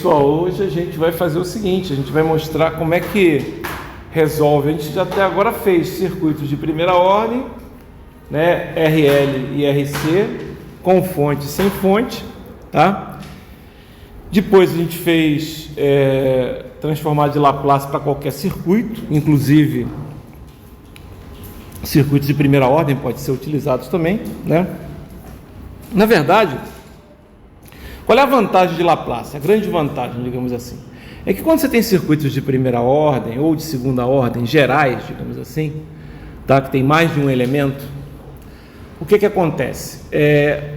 pessoal, hoje a gente vai fazer o seguinte, a gente vai mostrar como é que resolve. A gente já até agora fez circuitos de primeira ordem, né, RL e RC, com fonte e sem fonte, tá? Depois a gente fez transformar de Laplace para qualquer circuito, inclusive circuitos de primeira ordem podem ser utilizados também, né? Na verdade, qual é a vantagem de Laplace? A grande vantagem, digamos assim, é que quando você tem circuitos de primeira ordem ou de segunda ordem, gerais, digamos assim, tá? Que tem mais de um elemento, o que acontece?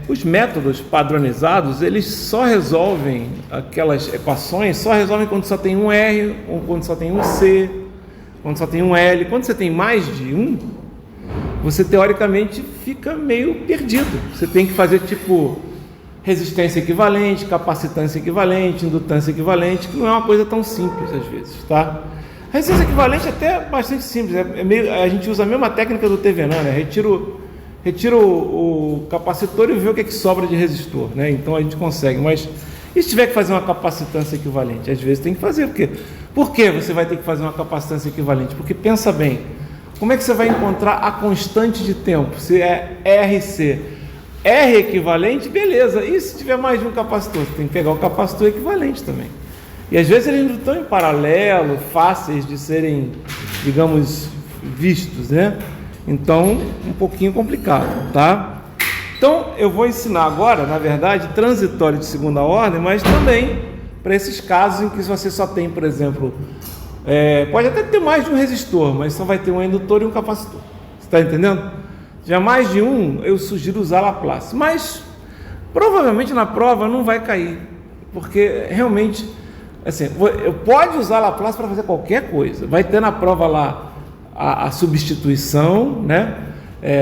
Os métodos padronizados, eles só resolvem aquelas equações, só resolvem quando só tem um R, ou quando só tem um C, quando só tem um L. Quando você tem mais de um, você teoricamente fica meio perdido. Você tem que fazer tipo resistência equivalente, capacitância equivalente, indutância equivalente, que não é uma coisa tão simples às vezes, tá? Resistência equivalente é até bastante simples, a gente usa a mesma técnica do Thevenin, né? Retira o capacitor e vê o que sobra de resistor, né? Então a gente consegue, mas e se tiver que fazer uma capacitância equivalente? Às vezes tem que fazer, por que você vai ter que fazer uma capacitância equivalente? Porque pensa bem, como é que você vai encontrar a constante de tempo? Se é RC, R equivalente, beleza, e se tiver mais de um capacitor? Você tem que pegar o capacitor equivalente também. E às vezes eles não estão em paralelo, fáceis de serem, digamos, vistos, né? Então, um pouquinho complicado, tá? Então, eu vou ensinar agora, na verdade, transitório de segunda ordem, mas também para esses casos em que você só tem, por exemplo, pode até ter mais de um resistor, mas só vai ter um indutor e um capacitor. Você está entendendo? Já mais de um, eu sugiro usar Laplace, mas provavelmente na prova não vai cair, porque realmente, assim, pode usar Laplace para fazer qualquer coisa. Vai ter na prova lá a substituição, né?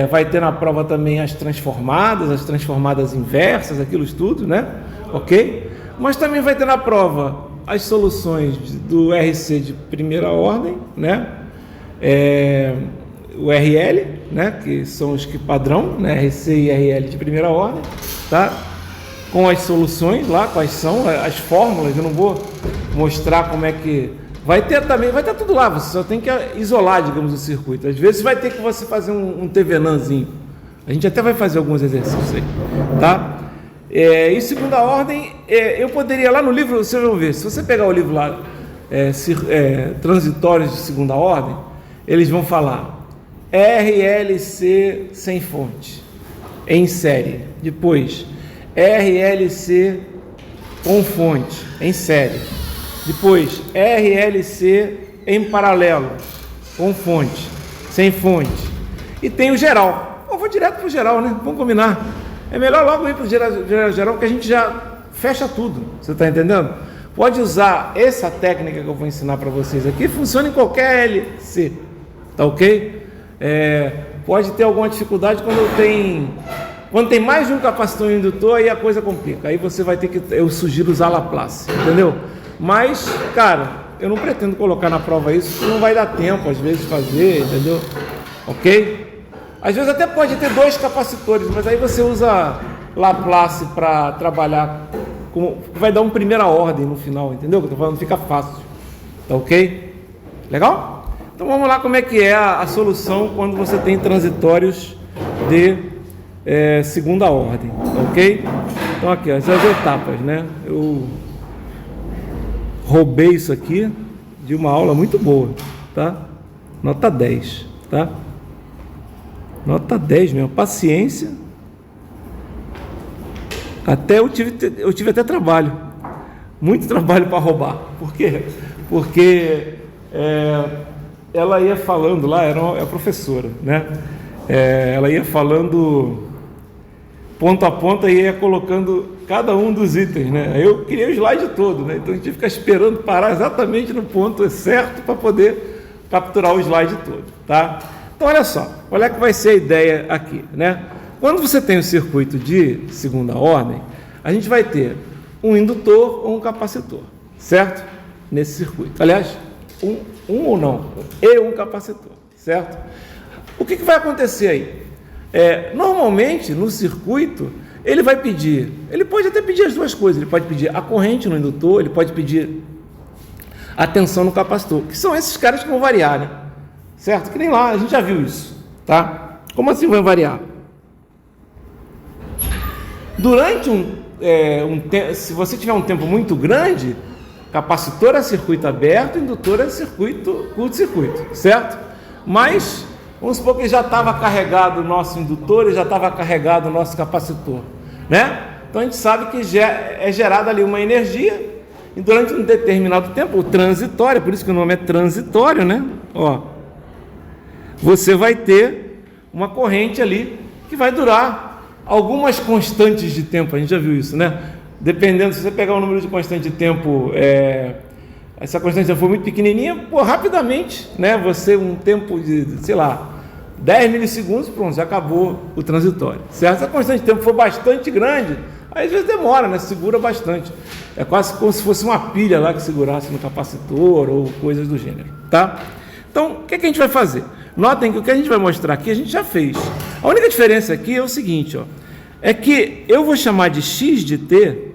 Vai ter na prova também as transformadas inversas, aquilo tudo, né? Ok? Mas também vai ter na prova as soluções do RC de primeira ordem, né? O RL, né? Que são os que padrão, né? RC e RL de primeira ordem, tá? Com as soluções lá, quais são as fórmulas. Eu não vou mostrar como é que vai ter tudo lá, você só tem que isolar, digamos, o circuito. Às vezes vai ter que você fazer um Theveninzinho. A gente até vai fazer alguns exercícios aí, tá? Em segunda ordem, eu poderia, lá no livro, vocês vão ver, se você pegar o livro lá, transitórios de segunda ordem, eles vão falar RLC sem fonte, em série. Depois, RLC com fonte, em série. Depois, RLC em paralelo, com fonte, sem fonte. E tem o geral. Eu vou direto para o geral, né? Vamos combinar. É melhor logo ir para o geral, porque a gente já fecha tudo. Você está entendendo? Pode usar essa técnica que eu vou ensinar para vocês aqui. Funciona em qualquer LC. Tá ok? Pode ter alguma dificuldade quando tem mais de um capacitor indutor, aí a coisa complica. Aí você vai ter que... Eu sugiro usar Laplace. Entendeu? Mas, cara, eu não pretendo colocar na prova isso, porque não vai dar tempo, às vezes, de fazer, entendeu? Ok? Às vezes até pode ter dois capacitores, mas aí você usa Laplace para trabalhar, vai dar uma primeira ordem no final, entendeu? Que eu tô falando, fica fácil. Tá ok? Legal? Então vamos lá como é que é a solução quando você tem transitórios de segunda ordem, tá ok? Então aqui, ó, essas etapas, né? Eu roubei isso aqui de uma aula muito boa, tá? Nota 10, tá? Nota 10 mesmo, paciência. Até eu tive até trabalho, muito trabalho para roubar. Por quê? Porque ela ia falando lá, era a professora, né? Ela ia falando ponto a ponto e ia colocando cada um dos itens, né? Eu queria o slide todo, né? Então a gente tinha que ficar esperando parar exatamente no ponto certo para poder capturar o slide todo, tá? Então olha só, olha que vai ser a ideia aqui, né? Quando você tem o circuito de segunda ordem, a gente vai ter um indutor ou um capacitor, certo? Nesse circuito. Aliás, um ou não, e um capacitor, certo? O que vai acontecer aí? Normalmente, no circuito, ele vai pedir, ele pode até pedir as duas coisas, ele pode pedir a corrente no indutor, ele pode pedir a tensão no capacitor, que são esses caras que vão variar, né? Certo? Que nem lá, a gente já viu isso, tá? Como assim vai variar? Durante se você tiver um tempo muito grande, capacitor é circuito aberto, indutor é curto-circuito, certo? Mas, vamos supor que já estava carregado o nosso indutor e já estava carregado o nosso capacitor, né? Então a gente sabe que é gerada ali uma energia e durante um determinado tempo, o transitório, por isso que o nome é transitório, né? Ó, você vai ter uma corrente ali que vai durar algumas constantes de tempo, a gente já viu isso, né? Dependendo, se você pegar o número de constante de tempo, essa constante de tempo for muito pequenininha, rapidamente, né? Você, um tempo de, sei lá, 10 milissegundos, pronto, já acabou o transitório, certo? Se a constante de tempo for bastante grande, aí às vezes demora, né? Segura bastante. É quase como se fosse uma pilha lá que segurasse no capacitor ou coisas do gênero, tá? Então, o que a gente vai fazer? Notem que o que a gente vai mostrar aqui, a gente já fez. A única diferença aqui é o seguinte, ó, é que eu vou chamar de x de t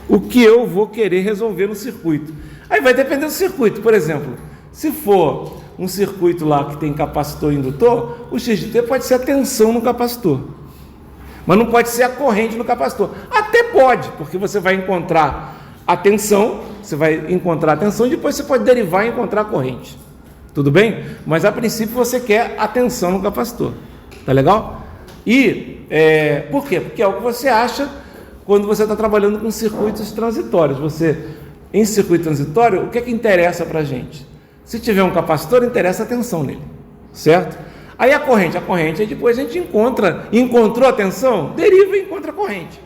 o que eu vou querer resolver no circuito. Aí vai depender do circuito. Por exemplo, se for um circuito lá que tem capacitor e indutor, o x de t pode ser a tensão no capacitor, mas não pode ser a corrente no capacitor. Até pode, porque você vai encontrar a tensão, e depois você pode derivar e encontrar a corrente. Tudo bem? Mas a princípio você quer a tensão no capacitor. Tá legal? E por quê? Porque é o que você acha quando você está trabalhando com circuitos transitórios. Em circuito transitório, o que é que interessa para a gente? Se tiver um capacitor, interessa a tensão nele, certo? Aí a corrente, aí depois a gente encontrou a tensão, deriva e encontra a corrente.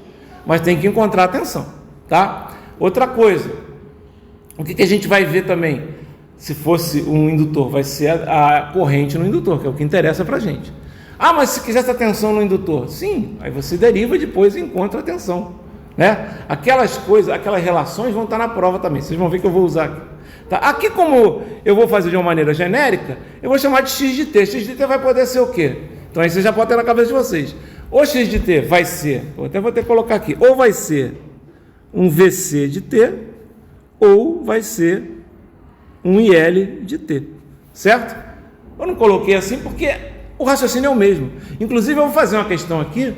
Mas tem que encontrar a tensão, tá? Outra coisa, o que a gente vai ver também? Se fosse um indutor, vai ser a corrente no indutor, que é o que interessa para a gente. Ah, mas se quiser essa tensão no indutor, sim, aí você deriva e depois encontra a tensão, né? Aquelas relações vão estar na prova também, vocês vão ver que eu vou usar aqui. Tá? Aqui, como eu vou fazer de uma maneira genérica, eu vou chamar de x de t. X de t vai poder ser o quê? Então aí você já pode ter na cabeça de vocês. O x de t vai ser, eu até vou ter que colocar aqui, ou vai ser um VC de t, ou vai ser um IL de t, certo? Eu não coloquei assim porque o raciocínio é o mesmo. Inclusive eu vou fazer uma questão aqui,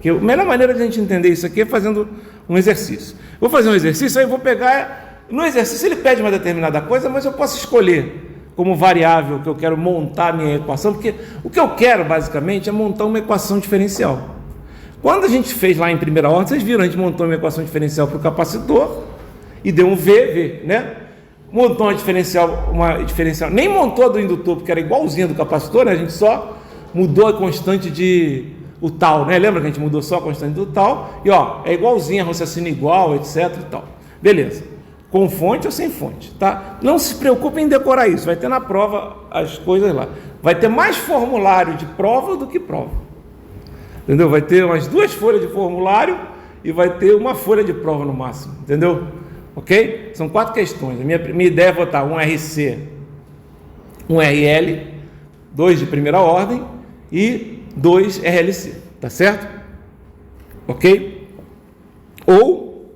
que a melhor maneira de a gente entender isso aqui é fazendo um exercício. Vou fazer um exercício, aí eu vou pegar, no exercício ele pede uma determinada coisa, mas eu posso escolher como variável que eu quero montar a minha equação, porque o que eu quero basicamente é montar uma equação diferencial. Quando a gente fez lá em primeira ordem, vocês viram, a gente montou uma equação diferencial para o capacitor e deu um V, né? Montou uma diferencial, nem montou a do indutor, porque era igualzinha do capacitor, né? A gente só mudou a constante o tal, né? Lembra que a gente mudou só a constante do tal? E ó, é igualzinha, raciocínio igual, etc e tal. Beleza. Com fonte ou sem fonte, tá? Não se preocupem em decorar isso, vai ter na prova as coisas lá. Vai ter mais formulário de prova do que prova. Entendeu? Vai ter umas 2 folhas de formulário e vai ter uma folha de prova no máximo, entendeu? Ok? São 4 questões. A minha ideia é botar um RC, um RL, 2 de primeira ordem e 2 RLC, tá certo? Ok? Ou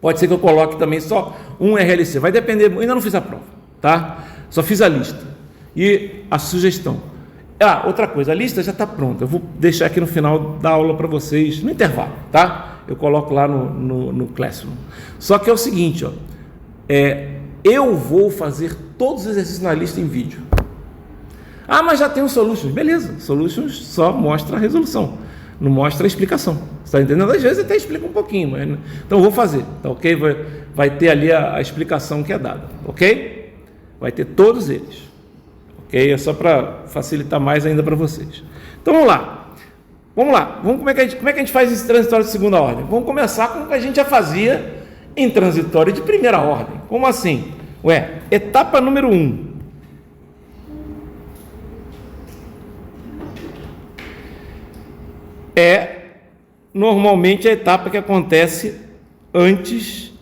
pode ser que eu coloque também só um RLC, vai depender, ainda não fiz a prova, tá? Só fiz a lista e a sugestão. Outra coisa, a lista já está pronta, eu vou deixar aqui no final da aula para vocês, no intervalo, tá? Eu coloco lá no Classroom. Só que é o seguinte, ó, eu vou fazer todos os exercícios na lista em vídeo. Mas já tem o Solutions. Beleza, Solutions só mostra a resolução, não mostra a explicação. Você está entendendo? Às vezes até explica um pouquinho, mas então eu vou fazer, tá ok? Vai ter ali a explicação que é dada, ok? Vai ter todos eles, ok? É só para facilitar mais ainda para vocês. Então vamos lá. Como é que a gente faz esse transitório de segunda ordem? Vamos começar com o que a gente já fazia em transitório de primeira ordem. Como assim? Etapa número 1. Normalmente a etapa que acontece antes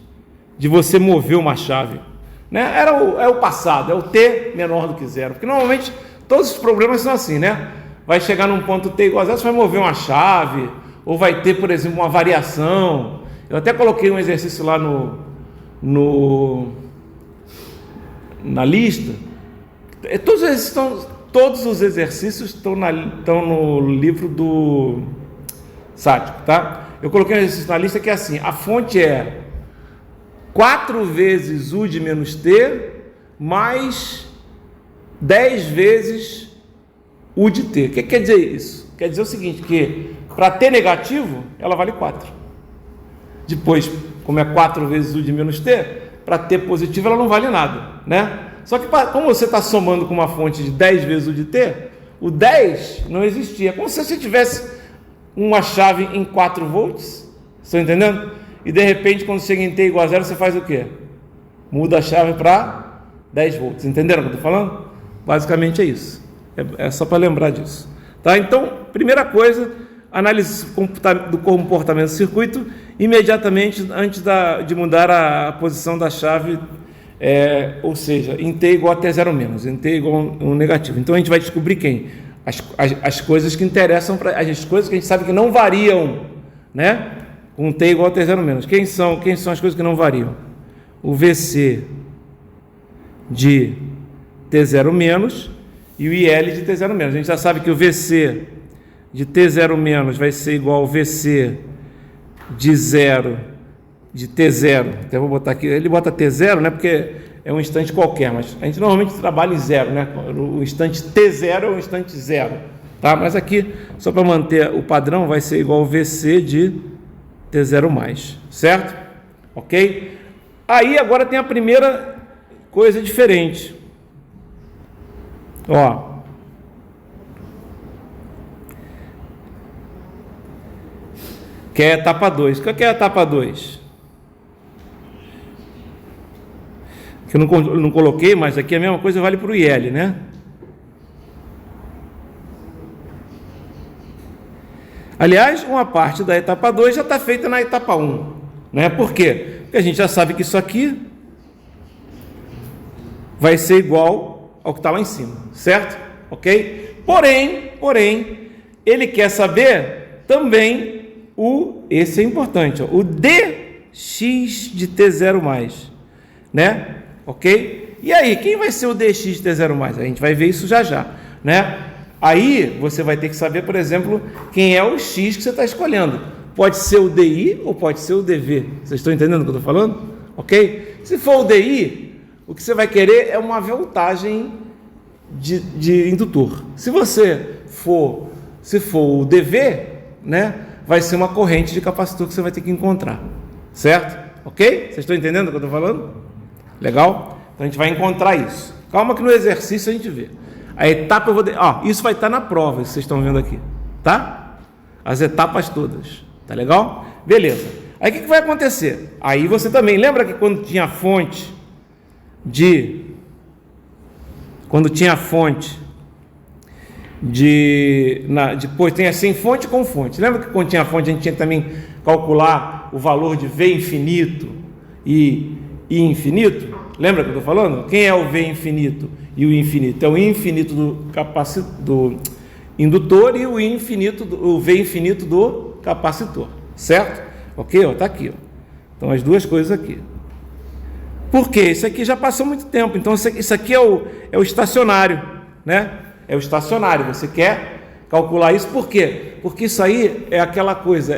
de você mover uma chave, né? É o passado, é o t menor do que zero, porque normalmente todos os problemas são assim, né? Vai chegar num ponto t igual a zero, você vai mover uma chave, ou vai ter, por exemplo, uma variação. Eu até coloquei um exercício lá na lista. Todos os exercícios estão no livro do Sático, tá? Eu coloquei um exercício na lista que é assim: a fonte é 4 vezes U de menos T mais 10 vezes U de T. O que quer dizer isso? Quer dizer o seguinte, que para T negativo, ela vale 4. Depois, como é 4 vezes U de menos T, para T positivo ela não vale nada, né? Só que como você está somando com uma fonte de 10 vezes U de T, o 10 não existia. É como se você tivesse uma chave em 4 volts, estão entendendo? E de repente, quando chega em T igual a 0, você faz o quê? Muda a chave para 10 volts. Entenderam o que eu estou falando? Basicamente é isso. É só para lembrar disso. Tá? Então, primeira coisa, análise do comportamento do circuito, imediatamente antes de mudar a posição da chave, ou seja, em T igual a T0 menos, em T igual a um negativo. Então, a gente vai descobrir quem? As coisas que interessam, as coisas que a gente sabe que não variam, né? Com T igual a T0 menos. Quem são as coisas que não variam? O VC de T0 menos e o IL de T0 menos. A gente já sabe que o VC de T0 menos vai ser igual ao VC de T0. Até vou botar aqui, ele bota T0, né? Porque é um instante qualquer, mas a gente normalmente trabalha em zero, né? O instante T0 é um instante zero, tá? Mas aqui, só para manter o padrão, vai ser igual ao VC de T0 mais, certo? Ok? Aí agora tem a primeira coisa diferente. Ó. Que é a etapa 2. O que é a etapa 2? Que eu não coloquei, mas aqui a mesma coisa vale para o IL, né? Aliás, uma parte da etapa 2 já está feita na etapa 1, né? Por quê? Porque a gente já sabe que isso aqui vai ser igual ao que está lá em cima, certo? Ok? Porém, ele quer saber também esse é importante, ó, o dx de T0 mais, né? Ok? E aí, quem vai ser o dx de T0 mais? A gente vai ver isso já, né? Aí você vai ter que saber, por exemplo, quem é o x que você está escolhendo. Pode ser o DI ou pode ser o DV. Vocês estão entendendo o que eu estou falando? Ok? Se for o DI, o que você vai querer é uma voltagem de indutor. Se for o DV, né, vai ser uma corrente de capacitor que você vai ter que encontrar. Certo? Ok? Vocês estão entendendo o que eu estou falando? Legal? Então a gente vai encontrar isso. Calma que no exercício a gente vê. A etapa eu vou... isso vai estar na prova, que vocês estão vendo aqui. Tá? As etapas todas. Tá legal? Beleza. Aí o que vai acontecer? Aí você também... Lembra que quando tinha fonte depois tem assim fonte com fonte. Lembra que quando tinha fonte a gente tinha que também calcular o valor de V infinito e I infinito? Lembra que eu estou falando? Quem é o V infinito e o infinito? É o infinito do indutor e o V infinito do capacitor, certo? Ok? Está aqui. Então as duas coisas aqui. Por quê? Isso aqui já passou muito tempo. Então isso aqui é o estacionário, né? É o estacionário. Você quer calcular isso por quê? Porque isso aí é aquela coisa.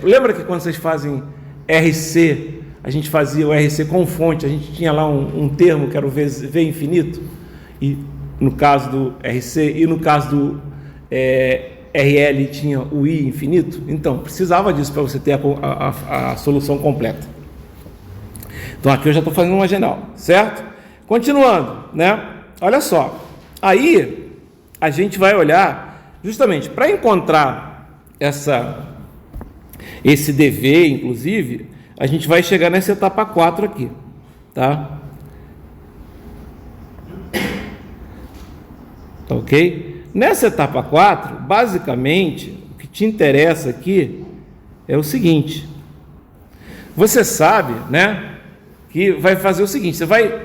Lembra que quando vocês fazem RC, a gente fazia o RC com fonte, a gente tinha lá um termo que era o V infinito, e no caso do RC, e no caso do RL tinha o I infinito. Então, precisava disso para você ter a solução completa. Então, aqui eu já estou fazendo uma geral, certo? Continuando, né? Olha só. Aí, a gente vai olhar, justamente, para encontrar esse DV, inclusive, a gente vai chegar nessa etapa 4 aqui, tá? Ok? Nessa etapa 4, basicamente, o que te interessa aqui é o seguinte. Você sabe, né, que vai fazer o seguinte, você vai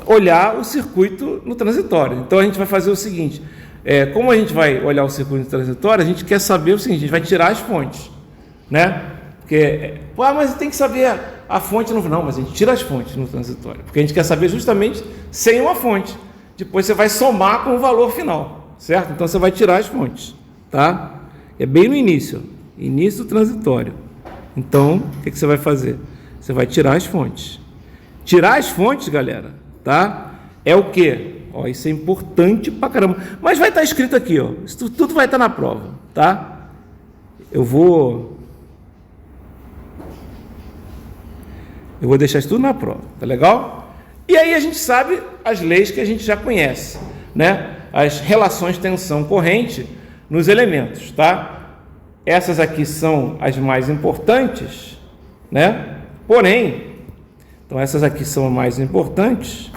olhar o circuito no transitório. Então, a gente vai fazer o seguinte, como a gente vai olhar o circuito transitório, a gente quer saber o seguinte: a gente vai tirar as fontes, né? Porque, mas tem que saber a fonte no final. Mas a gente tira as fontes no transitório, porque a gente quer saber justamente sem uma fonte. Depois você vai somar com o valor final, certo? Então você vai tirar as fontes, tá? É bem no início, início do transitório. Então, o que você vai fazer? Você vai tirar as fontes. Tirar as fontes, galera, tá? É o quê? Isso é importante pra caramba. Mas vai estar escrito aqui, isso tudo vai estar na prova, tá? Eu vou deixar isso tudo na prova, tá legal? E aí a gente sabe as leis que a gente já conhece, né? As relações de tensão corrente nos elementos, tá? Essas aqui são as mais importantes, né? Porém, então essas aqui são as mais importantes,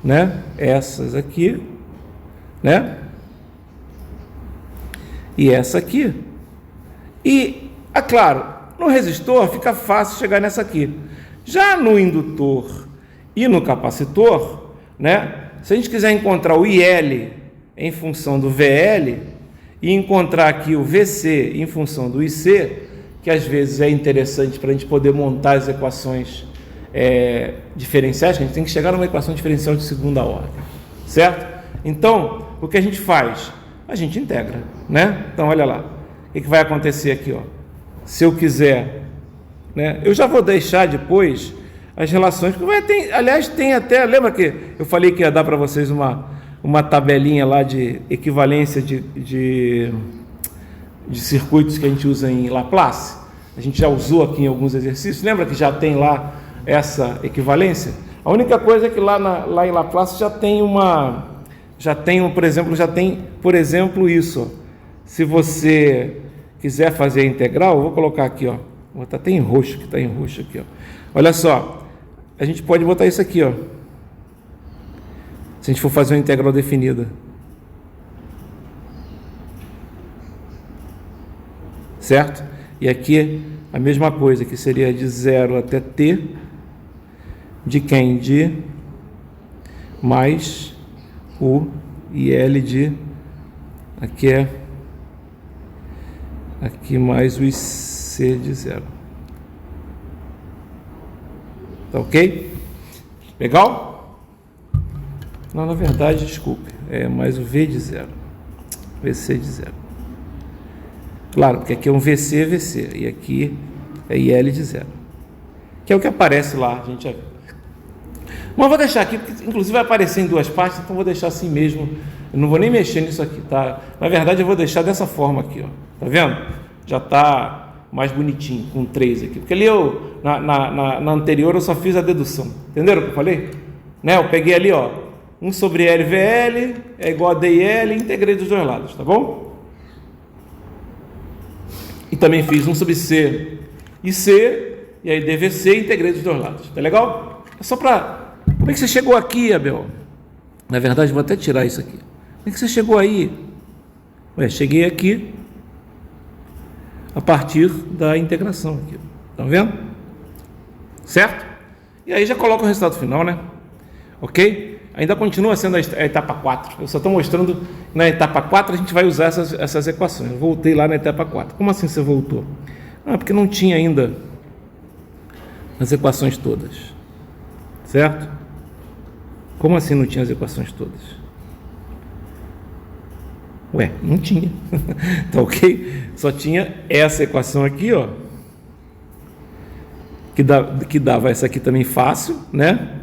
né? Essas aqui, né? E essa aqui. E, é claro, no resistor fica fácil chegar nessa aqui. Já no indutor e no capacitor, né? Se a gente quiser encontrar o IL em função do VL e encontrar aqui o VC em função do IC, que às vezes é interessante para a gente poder montar as equações diferenciais, que a gente tem que chegar numa equação diferencial de segunda ordem, certo? Então, o que a gente faz? A gente integra, né? Então, olha lá, o que vai acontecer aqui, se eu quiser, né? Eu já vou deixar depois as relações, porque aliás, tem até, lembra que eu falei que ia dar para vocês uma tabelinha lá de equivalência de circuitos que a gente usa em Laplace? A gente já usou aqui em alguns exercícios, lembra que já tem lá essa equivalência? A única coisa é que lá em Laplace já tem por exemplo, isso. Se você quiser fazer a integral, eu vou colocar aqui, vou botar até em roxo, que está em roxo aqui, Olha só, a gente pode botar isso aqui, se a gente for fazer uma integral definida. Certo? E aqui a mesma coisa, que seria de 0 até t, de quem? De mais o IL de, aqui mais o IC de 0. Tá ok? Legal? Não, na verdade, desculpe, é mais o V de 0, VC de 0. Claro, porque aqui é um VC, e aqui é IL de 0, que é o que aparece lá, a gente já viu. Mas vou deixar aqui, porque inclusive vai aparecer em duas partes, então vou deixar assim mesmo, eu não vou nem mexer nisso aqui, tá? Na verdade eu vou deixar dessa forma aqui, tá vendo? Já tá mais bonitinho, com 3 aqui, porque ali na anterior eu só fiz a dedução, entenderam o que eu falei? Né? Eu peguei ali, 1 sobre LVL é igual a DIL e integrei dos dois lados, tá bom? E também fiz 1 sobre C e C, e aí DVC e integrei dos dois lados, tá legal? É só para... Como é que você chegou aqui, Abel? Na verdade, vou até tirar isso aqui. Como é que você chegou aí? Cheguei aqui a partir da integração aqui. Estão vendo? Certo? E aí já coloca o resultado final, né? Ok? Ainda continua sendo a etapa 4. Eu só estou mostrando que na etapa 4 a gente vai usar essas equações. Eu voltei lá na etapa 4. Como assim você voltou? Porque não tinha ainda as equações todas. Certo? Como assim não tinha as equações todas? Não tinha. Tá ok? Só tinha essa equação aqui, que dava essa aqui também fácil, né?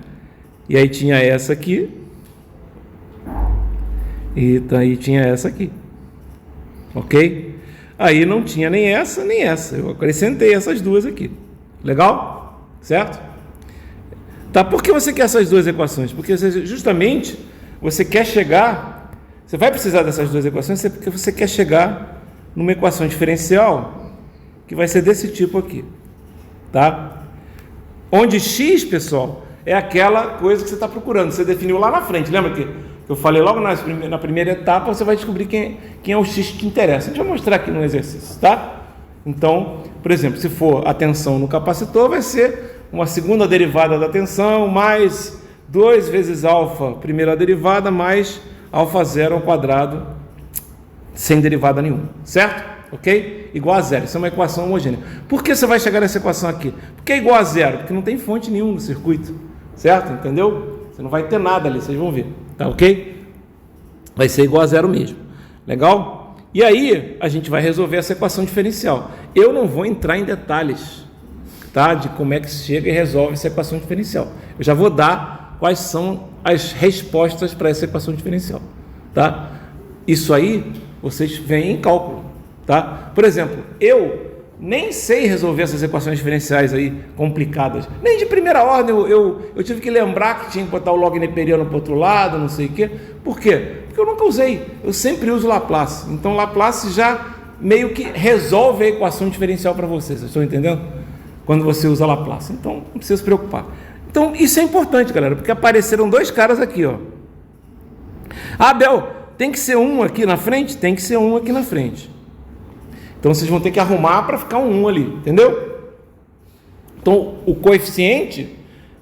E aí tinha essa aqui. E aí tinha essa aqui. Ok? Aí não tinha nem essa, nem essa. Eu acrescentei essas duas aqui. Legal? Certo? Tá, por que você quer essas duas equações? Porque justamente você quer chegar, você vai precisar dessas duas equações porque você quer chegar numa equação diferencial que vai ser desse tipo aqui, tá? Onde x, pessoal, é aquela coisa que você está procurando, você definiu lá na frente, lembra que eu falei logo na primeira etapa, você vai descobrir quem é o x que te interessa. A gente vai mostrar aqui no exercício, tá? Então, por exemplo, se for a tensão no capacitor, vai ser uma segunda derivada da tensão, mais 2 vezes alfa, primeira derivada, mais alfa zero ao quadrado sem derivada nenhuma, certo? Ok? Igual a zero. Isso é uma equação homogênea. Por que você vai chegar nessa equação aqui? Porque é igual a zero, porque não tem fonte nenhuma no circuito, certo? Entendeu? Você não vai ter nada ali, vocês vão ver, tá ok? Vai ser igual a zero mesmo, legal? E aí a gente vai resolver essa equação diferencial. Eu não vou entrar em detalhes, tá? De como é que se chega e resolve essa equação diferencial. Eu já vou dar quais são as respostas para essa equação diferencial, tá? Isso aí vocês veem em cálculo, tá? Por exemplo, eu nem sei resolver essas equações diferenciais aí complicadas, nem de primeira ordem. Eu tive que lembrar que tinha que botar o log neperiano para o outro lado, não sei o quê. Por quê? Porque eu nunca usei, eu sempre uso Laplace. Então Laplace já meio que resolve a equação diferencial para vocês estão entendendo? Quando você usa Laplace, então não precisa se preocupar. Então isso é importante, galera, porque apareceram dois caras aqui, ó. Ah, Abel, tem que ser um aqui na frente? Tem que ser um aqui na frente. Então vocês vão ter que arrumar para ficar um ali, entendeu? Então o coeficiente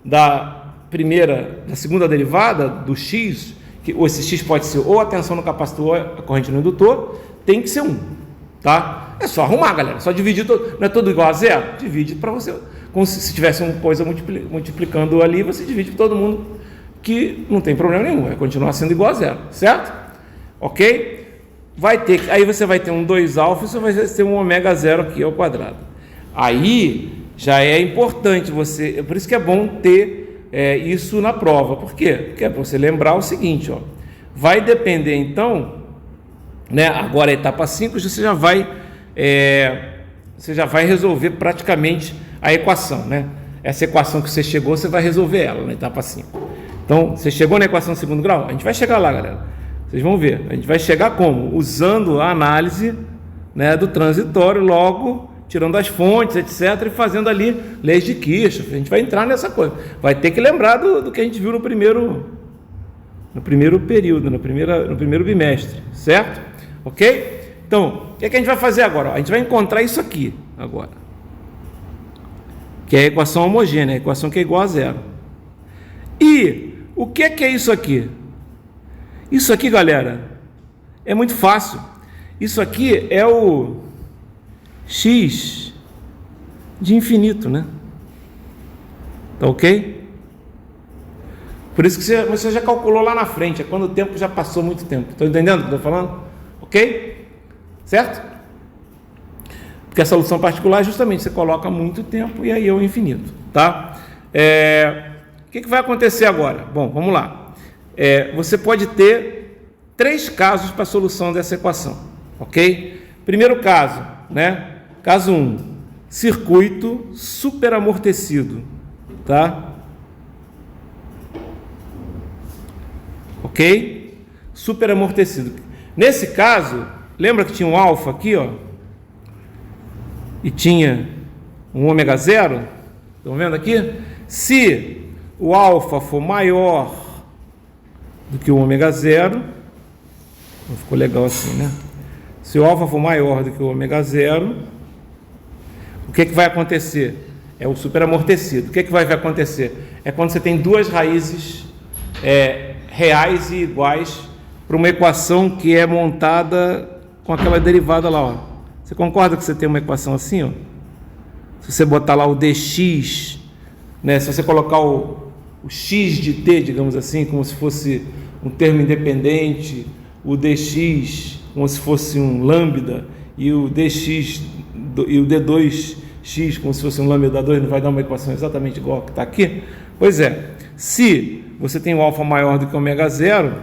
da segunda derivada do x, ou esse x pode ser ou a tensão no capacitor ou a corrente no indutor, tem que ser 1, tá? É só arrumar, galera, só dividir, não é tudo igual a zero? Divide para você, como se tivesse uma coisa multiplicando ali, você divide para todo mundo, que não tem problema nenhum, vai continuar sendo igual a zero, certo? Ok? Aí você vai ter um 2 alfa e você vai ter um ômega zero aqui ao quadrado. Aí já é importante você, por isso que é bom ter isso na prova. Por quê? Porque é para você lembrar o seguinte, ó, vai depender então, né, agora a etapa 5, você já vai resolver praticamente a equação, né? Essa equação que você chegou, você vai resolver ela na etapa 5. Então, você chegou na equação de segundo grau? A gente vai chegar lá, galera. Vocês vão ver, a gente vai chegar como? Usando a análise, né, do transitório, logo tirando as fontes, etc., e fazendo ali leis de Kirchhoff. A gente vai entrar nessa coisa. Vai ter que lembrar do que a gente viu no primeiro período, no primeiro bimestre, certo? Ok? Então, o que a gente vai fazer agora? A gente vai encontrar isso aqui agora, que é a equação homogênea, a equação que é igual a zero. E o que é isso aqui? Isso aqui, galera, é muito fácil. Isso aqui é o x de infinito, né? Tá ok? Por isso que você já calculou lá na frente, é quando o tempo já passou muito tempo. Estão entendendo o que eu estou falando? Ok? Certo? Porque a solução particular, justamente, você coloca muito tempo e aí é o infinito, tá? O que vai acontecer agora? Bom, vamos lá. Você pode ter 3 casos para a solução dessa equação, ok? Primeiro caso, né? Caso 1, circuito superamortecido, tá? Ok? Superamortecido. Nesse caso, lembra que tinha um alfa aqui, ó? E tinha um ômega zero? Estão vendo aqui? Se o alfa for maior do que o ômega zero, não ficou legal assim, né? Se o alfa for maior do que o ômega zero, o que vai acontecer? É o superamortecido. O que vai acontecer? É quando você tem duas raízes reais e iguais para uma equação que é montada com aquela derivada lá, ó. Você concorda que você tem uma equação assim, ó? Se você botar lá o dx, né? Se você colocar o x de t, digamos assim, como se fosse um termo independente, o dx como se fosse um lambda, e o dx e o d2x como se fosse um lambda 2, não vai dar uma equação exatamente igual a que está aqui? Pois é, se você tem o alfa maior do que o ômega zero,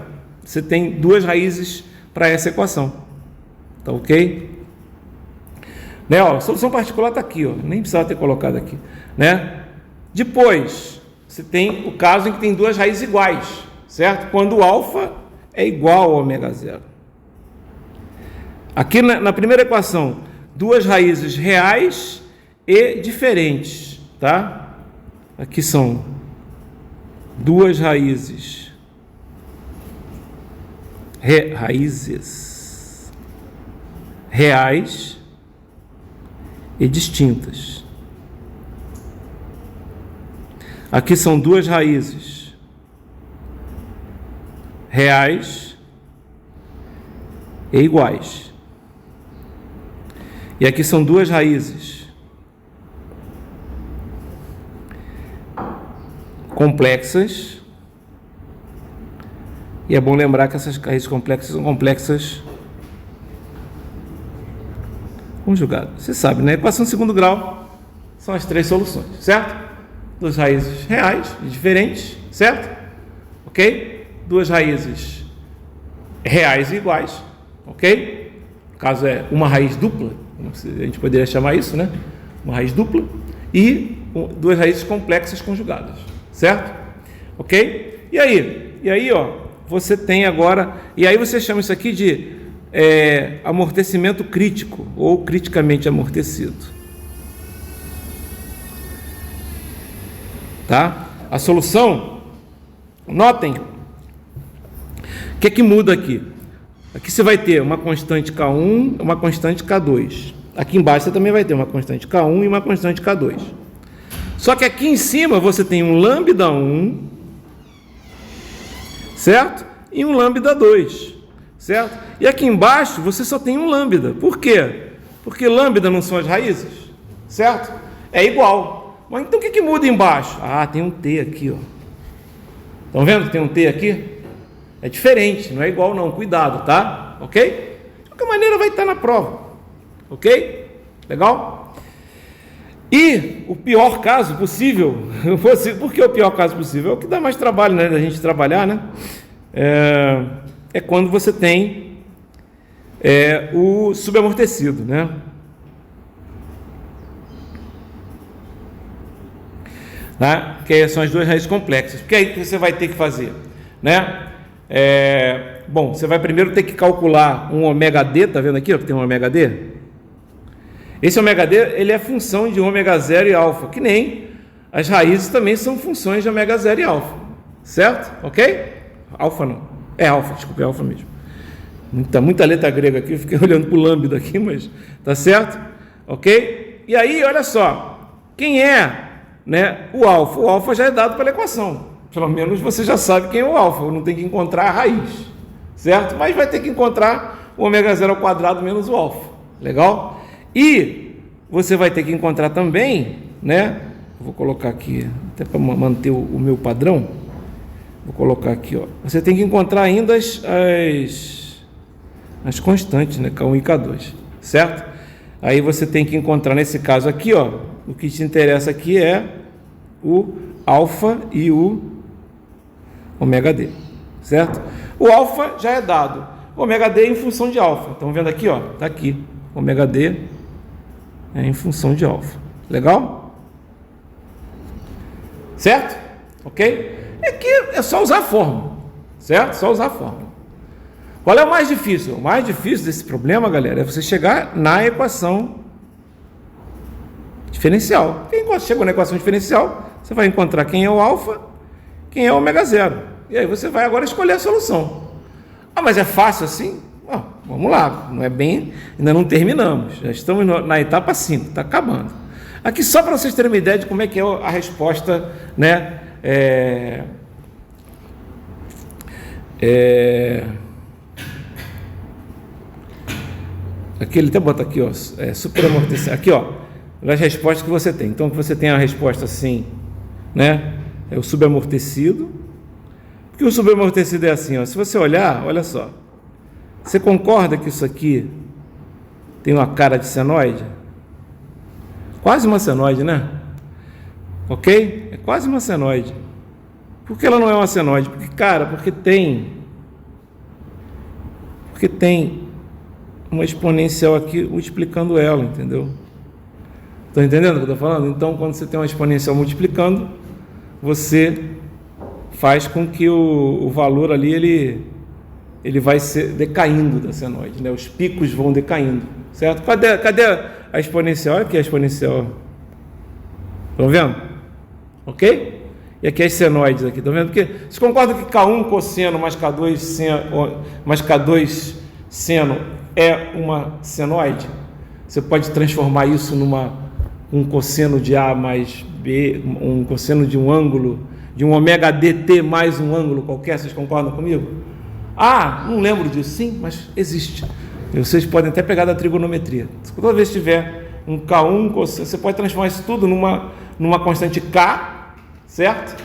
você tem duas raízes para essa equação, tá ok? Né, ó, a solução particular está aqui, ó, nem precisava ter colocado aqui, né? Depois, você tem o caso em que tem duas raízes iguais, certo? Quando o alfa é igual ao ômega zero. Aqui na primeira equação, duas raízes reais e diferentes, tá? Aqui são duas raízes reais e distintas. Aqui são duas raízes reais e iguais. E aqui são duas raízes complexas. E é bom lembrar que essas raízes complexas são complexas conjugadas. Você sabe, né? Equação de segundo grau são as três soluções, certo? Duas raízes reais e diferentes, certo? Ok? Duas raízes reais e iguais, ok? No caso é uma raiz dupla, a gente poderia chamar isso, né? Uma raiz dupla e duas raízes complexas conjugadas, certo? Ok? E aí, ó, você tem agora, e aí você chama isso aqui de amortecimento crítico ou criticamente amortecido, tá? A solução, notem, o que é que muda aqui? Aqui você vai ter uma constante K1, uma constante K2. Aqui embaixo você também vai ter uma constante K1 e uma constante K2. Só que aqui em cima você tem um lambda 1, certo? E um lambda 2, certo? E aqui embaixo você só tem um lambda. Por quê? Porque lambda não são as raízes, certo? É igual. Mas então o que muda embaixo? Ah, tem um T aqui, ó. Estão vendo que tem um T aqui? É diferente, não é igual não, cuidado, tá? Ok? De qualquer maneira vai estar na prova, ok? Legal? E o pior caso possível, por que o pior caso possível? É o que dá mais trabalho, né, da gente trabalhar, né? É quando você tem o subamortecido, né? Tá? Que aí são as duas raízes complexas. Porque aí que você vai ter que fazer, né? Bom, você vai primeiro ter que calcular um ômega D, tá vendo aqui, ó, que tem um ômega D? Esse ômega D, ele é função de ômega 0 e alfa, que nem as raízes também são funções de ômega 0 e alfa, certo? Ok? Alfa não, é alfa, desculpa, é alfa mesmo. Muita letra grega aqui, eu fiquei olhando para o lambda aqui, mas tá certo? Ok? E aí, olha só, quem é, né, o alfa? O alfa já é dado pela equação. Pelo menos você já sabe quem é o alfa, não tem que encontrar a raiz, certo? Mas vai ter que encontrar o ômega 0 ao quadrado menos o alfa, legal? E você vai ter que encontrar também, né? Vou colocar aqui, até para manter o meu padrão, vou colocar aqui, ó. Você tem que encontrar ainda as constantes, né? K1 e K2, certo? Aí você tem que encontrar, nesse caso aqui, ó, o que te interessa aqui é o alfa e o ômega D, certo? O alfa já é dado, o ômega D é em função de alfa. Estão vendo aqui, ó, tá aqui, ômega D é em função de alfa. Legal? Certo? Ok? Aqui é só usar a fórmula, certo? Só usar a fórmula. Qual é o mais difícil? O mais difícil desse problema, galera, é você chegar na equação diferencial. Quem chegou na equação diferencial, você vai encontrar quem é o alfa, quem é o ômega 0. E aí você vai agora escolher a solução. Ah, mas é fácil assim? Ah, vamos lá, não é bem, ainda não terminamos. Já estamos na etapa 5, está acabando. Aqui só para vocês terem uma ideia de como é que é a resposta, né? Aqui ele até bota aqui, ó, superamortecimento. Aqui, ó, as respostas que você tem. Então, que você tem a resposta assim, né? É o subamortecido. Porque o subamortecido é assim, ó. Se você olhar, olha só. Você concorda que isso aqui tem uma cara de senoide? Quase uma senoide, né? Ok? É quase uma senoide. Por que ela não é uma senoide? Porque, cara, porque tem uma exponencial aqui multiplicando ela, entendeu? Estão entendendo o que eu estou falando? Então, quando você tem uma exponencial multiplicando, você faz com que o valor ali, ele vai ser decaindo da senoide, né? Os picos vão decaindo, certo? Cadê a exponencial? Aqui é a exponencial. Estão vendo? Ok? E aqui as senoides aqui, estão vendo? Porque vocês concordam que K1 cosseno mais K2 seno é uma senoide? Você pode transformar isso um cosseno de A mais B, um cosseno de um ângulo, de um ômega dt mais um ângulo qualquer, vocês concordam comigo? Ah, não lembro disso, sim, mas existe. Vocês podem até pegar da trigonometria. Toda vez que tiver um K1, você pode transformar isso tudo numa constante K, certo?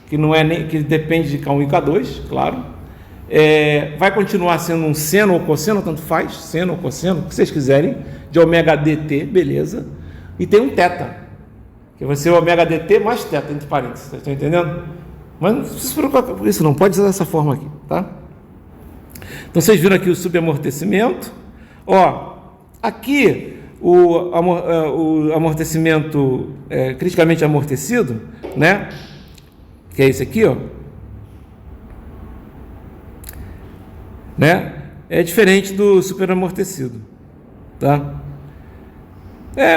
Que não é nem, que depende de K1 e K2, claro. Vai continuar sendo um seno ou cosseno, tanto faz, seno ou cosseno, o que vocês quiserem, de ômega dt, beleza? E tem um θ, que vai ser o ômega dt mais θ, entre parênteses, vocês estão entendendo? Mas não precisa se preocupar com isso, não pode ser dessa forma aqui, tá? Então vocês viram aqui o subamortecimento. Ó, aqui o amortecimento criticamente amortecido, né? Que é esse aqui, ó. Né? É diferente do superamortecido, tá?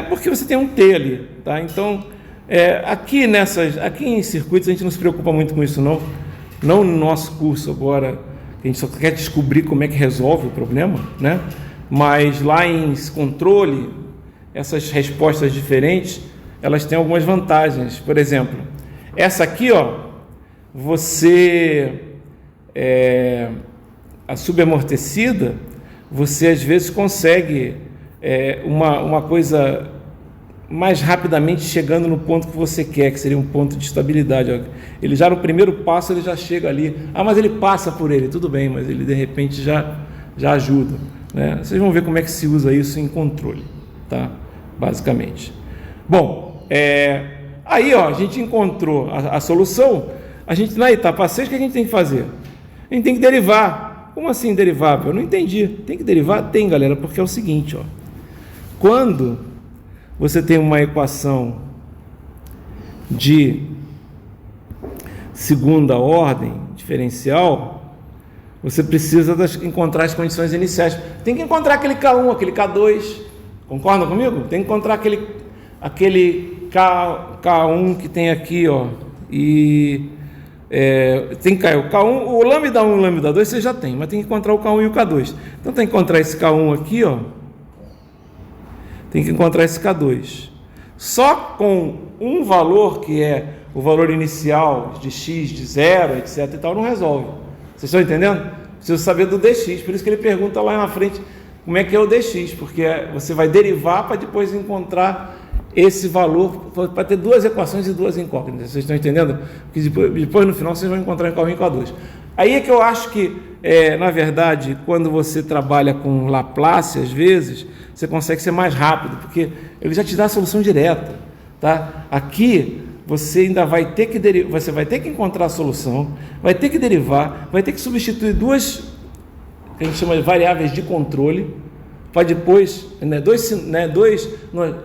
Porque você tem um T ali, tá? Então, aqui em circuitos a gente não se preocupa muito com isso, não no nosso curso agora, a gente só quer descobrir como é que resolve o problema, né? Mas lá em controle, essas respostas diferentes, elas têm algumas vantagens. Por exemplo, essa aqui, ó, a subamortecida, você às vezes consegue uma coisa mais rapidamente chegando no ponto que você quer, que seria um ponto de estabilidade. Ó. Ele já no primeiro passo ele já chega ali. Mas ele passa por ele, tudo bem, mas ele de repente já ajuda. Né? Vocês vão ver como é que se usa isso em controle, tá? Basicamente. Bom, aí ó, a gente encontrou a solução. Na etapa 6, o que a gente tem que fazer? A gente tem que derivar. Como assim derivar? Eu não entendi. Tem que derivar? Tem, galera, porque é o seguinte, ó. Quando você tem uma equação de segunda ordem diferencial, você precisa encontrar as condições iniciais. Tem que encontrar aquele K1, aquele K2. Concordam comigo? Tem que encontrar aquele K1 que tem aqui, ó. E tem que cair o K1, o lambda 1 e o lambda 2 você já tem, mas tem que encontrar o K1 e o K2. Então tem que encontrar esse K1 aqui, ó. Tem que encontrar esse K2. Só com um valor, que é o valor inicial de x, de 0, etc e tal, não resolve. Vocês estão entendendo? Precisa saber do dx, por isso que ele pergunta lá na frente como é que é o dx, porque você vai derivar para depois encontrar esse valor, para ter duas equações e duas incógnitas. Vocês estão entendendo? Porque depois no final vocês vão encontrar em K1 e K2. Aí é que eu acho que, na verdade, quando você trabalha com Laplace, às vezes, você consegue ser mais rápido, porque ele já te dá a solução direta, tá? Aqui, você ainda vai ter que você vai ter que encontrar a solução, vai ter que derivar, vai ter que substituir duas, que a gente chama de variáveis de controle, para depois,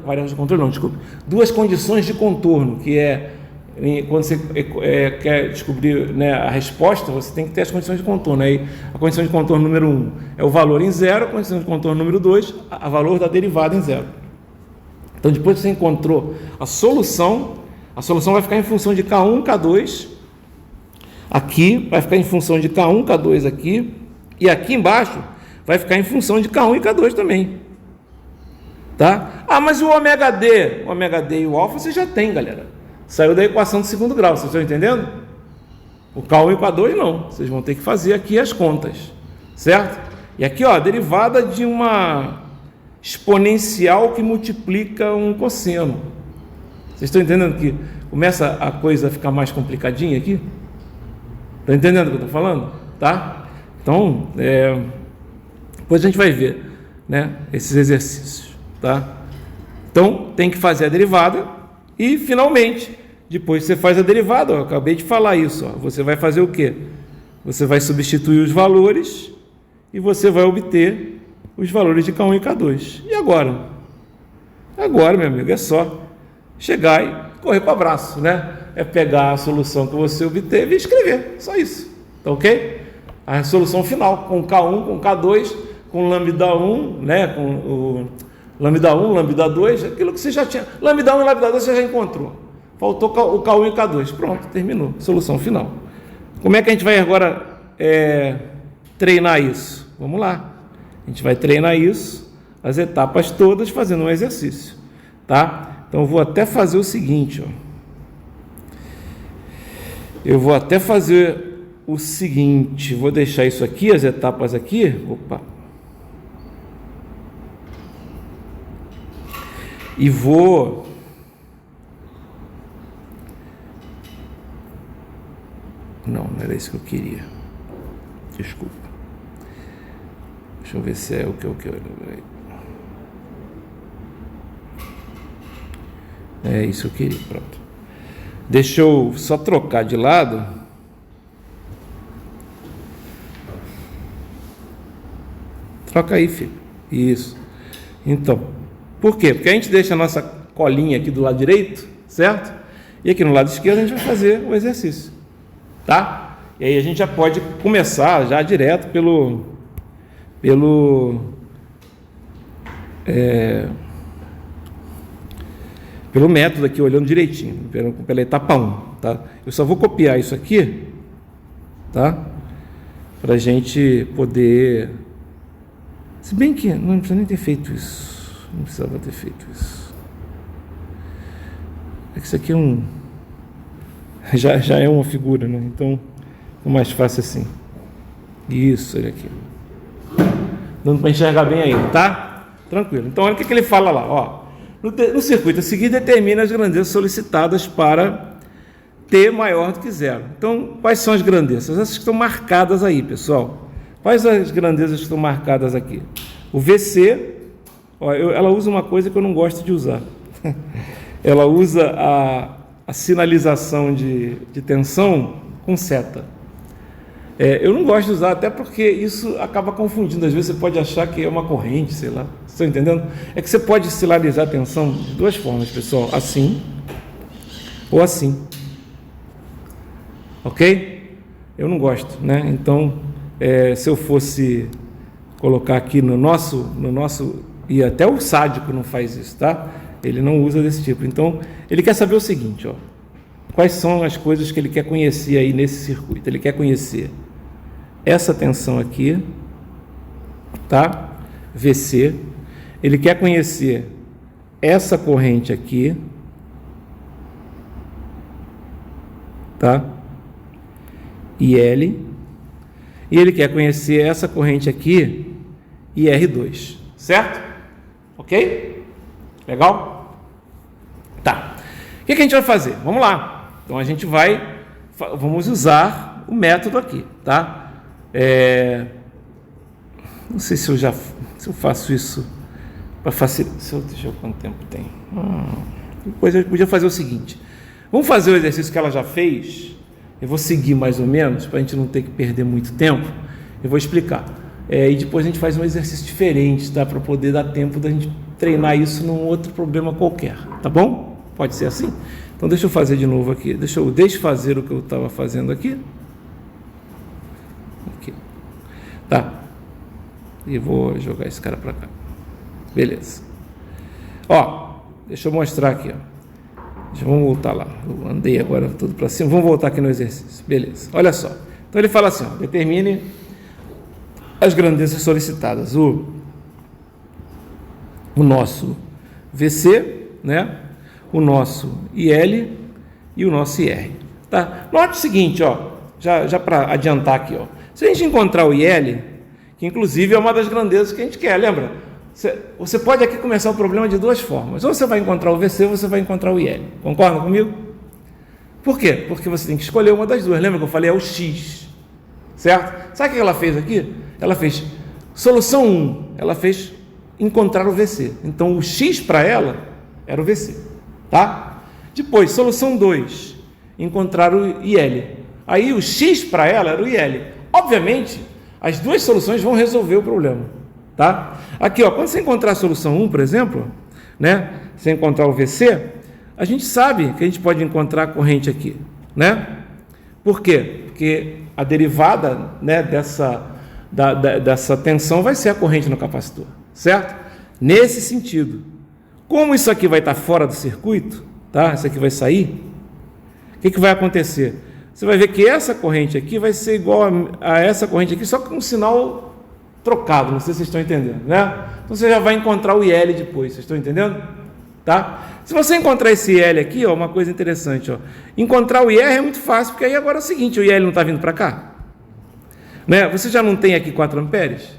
variáveis de controle não, desculpe, duas condições de contorno, que quando você quer descobrir, né, a resposta, você tem que ter as condições de contorno. Aí, a condição de contorno número 1 é o valor em zero, a condição de contorno número 2 é o valor da derivada em zero. Então, depois que você encontrou a solução vai ficar em função de K1, K2, aqui vai ficar em função de K1, K2 aqui, e aqui embaixo vai ficar em função de K1 e K2 também. Tá? Mas o ômega D e o alfa você já tem, galera. Saiu da equação de segundo grau, vocês estão entendendo? O K1 e o K2 não. Vocês vão ter que fazer aqui as contas, certo? E aqui, ó, a derivada de uma exponencial que multiplica um cosseno. Vocês estão entendendo que começa a coisa a ficar mais complicadinha aqui? Estão entendendo o que eu estou falando? Tá? Então, depois a gente vai ver, né, esses exercícios, tá? Então, tem que fazer a derivada e, finalmente, depois que você faz a derivada, eu acabei de falar isso, ó, você vai fazer o quê? Você vai substituir os valores e você vai obter os valores de K1 e K2. E agora? Agora, meu amigo, é só chegar e correr para o abraço, né? É pegar a solução que você obteve e escrever, só isso, tá ok? A solução final, com K1, com K2, com lambda 1, né? Com o lambda 1, lambda 2, aquilo que você já tinha. Lambda 1 e lambda 2 você já encontrou. Faltou o K1 e o K2. Pronto, terminou. Solução final. Como é que a gente vai agora treinar isso? Vamos lá. A gente vai treinar isso, as etapas todas, fazendo um exercício, tá? Então, eu vou até fazer o seguinte, ó. Eu vou até fazer o seguinte, vou deixar isso aqui, as etapas aqui. Opa. E vou... Não era isso que eu queria. Desculpa. Deixa eu ver se é o que eu quero. É isso que eu queria, pronto. Deixa eu só trocar de lado. Troca aí, filho. Isso. Então, por quê? Porque a gente deixa a nossa colinha aqui do lado direito, certo? E aqui no lado esquerdo a gente vai fazer o exercício, tá? E aí a gente já pode começar já direto pelo método aqui, olhando direitinho, pela etapa 1, tá? Eu só vou copiar isso aqui, tá? Pra gente poder... Se bem que não precisa nem ter feito isso. Não precisava ter feito isso. É que isso aqui é já é uma figura, né? Então, é mais fácil assim. Isso, olha aqui. Dando para enxergar bem aí, tá? Tranquilo. Então, olha o que ele fala lá, ó. No circuito a seguir, determina as grandezas solicitadas para T maior do que zero. Então, quais são as grandezas? Essas que estão marcadas aí, pessoal. Quais as grandezas que estão marcadas aqui? O VC, ó, ela usa uma coisa que eu não gosto de usar. Ela usa a sinalização de tensão com seta. Eu não gosto de usar, até porque isso acaba confundindo. Às vezes você pode achar que é uma corrente, sei lá. Vocês estão entendendo? É que você pode sinalizar a tensão de duas formas, pessoal. Assim ou assim. Ok? Eu não gosto, né? Então... se eu fosse colocar aqui no nosso, e até o sádico não faz isso, tá? Ele não usa desse tipo. Então, ele quer saber o seguinte, ó, quais são as coisas que ele quer conhecer aí nesse circuito? Ele quer conhecer essa tensão aqui, tá? VC. Ele quer conhecer essa corrente aqui, tá? IL. E ele quer conhecer essa corrente aqui, IR2, certo? Ok? Legal? Tá. O que a gente vai fazer? Vamos lá. Então a gente vamos usar o método aqui, tá? Não sei se eu faço isso para facilitar. Deixa eu ver quanto tempo tem. Depois eu podia fazer o seguinte. Vamos fazer o exercício que ela já fez. Eu vou seguir mais ou menos, para a gente não ter que perder muito tempo. Eu vou explicar. E depois a gente faz um exercício diferente, tá? Para poder dar tempo da gente treinar isso num outro problema qualquer. Tá bom? Pode ser assim? Então deixa eu fazer de novo aqui. Deixa eu desfazer o que eu estava fazendo aqui. Aqui. Tá. E vou jogar esse cara para cá. Beleza. Ó, deixa eu mostrar aqui, ó. Vamos voltar lá. Eu andei agora tudo para cima. Vamos voltar aqui no exercício. Beleza. Olha só. Então ele fala assim, ó, determine as grandezas solicitadas. O nosso VC, né? O nosso IL e o nosso IR. Tá? Note o seguinte, ó, já para adiantar aqui, ó. Se a gente encontrar o IL, que inclusive é uma das grandezas que a gente quer, lembra? Você pode aqui começar o problema de duas formas. Ou você vai encontrar o VC ou você vai encontrar o IL. Concorda comigo? Por quê? Porque você tem que escolher uma das duas. Lembra que eu falei? É o X. Certo? Sabe o que ela fez aqui? Ela fez solução 1. Ela fez encontrar o VC. Então, o X para ela era o VC. Tá? Depois, solução 2. Encontrar o IL. Aí, o X para ela era o IL. Obviamente, as duas soluções vão resolver o problema. Tá? Aqui, ó, quando você encontrar a solução 1, por exemplo, né, você encontrar o VC, a gente sabe que a gente pode encontrar a corrente aqui, né? Por quê? Porque a derivada, né, dessa tensão vai ser a corrente no capacitor, certo? Nesse sentido. Como isso aqui vai estar fora do circuito, tá? Isso aqui vai sair, o que vai acontecer? Você vai ver que essa corrente aqui vai ser igual a essa corrente aqui, só com um sinal trocado, não sei se vocês estão entendendo, né? Então você já vai encontrar o IL depois, vocês estão entendendo? Tá? Se você encontrar esse IL aqui, ó, uma coisa interessante, ó, encontrar o IR é muito fácil, porque aí agora é o seguinte, o IL não está vindo para cá, né? Você já não tem aqui 4 amperes?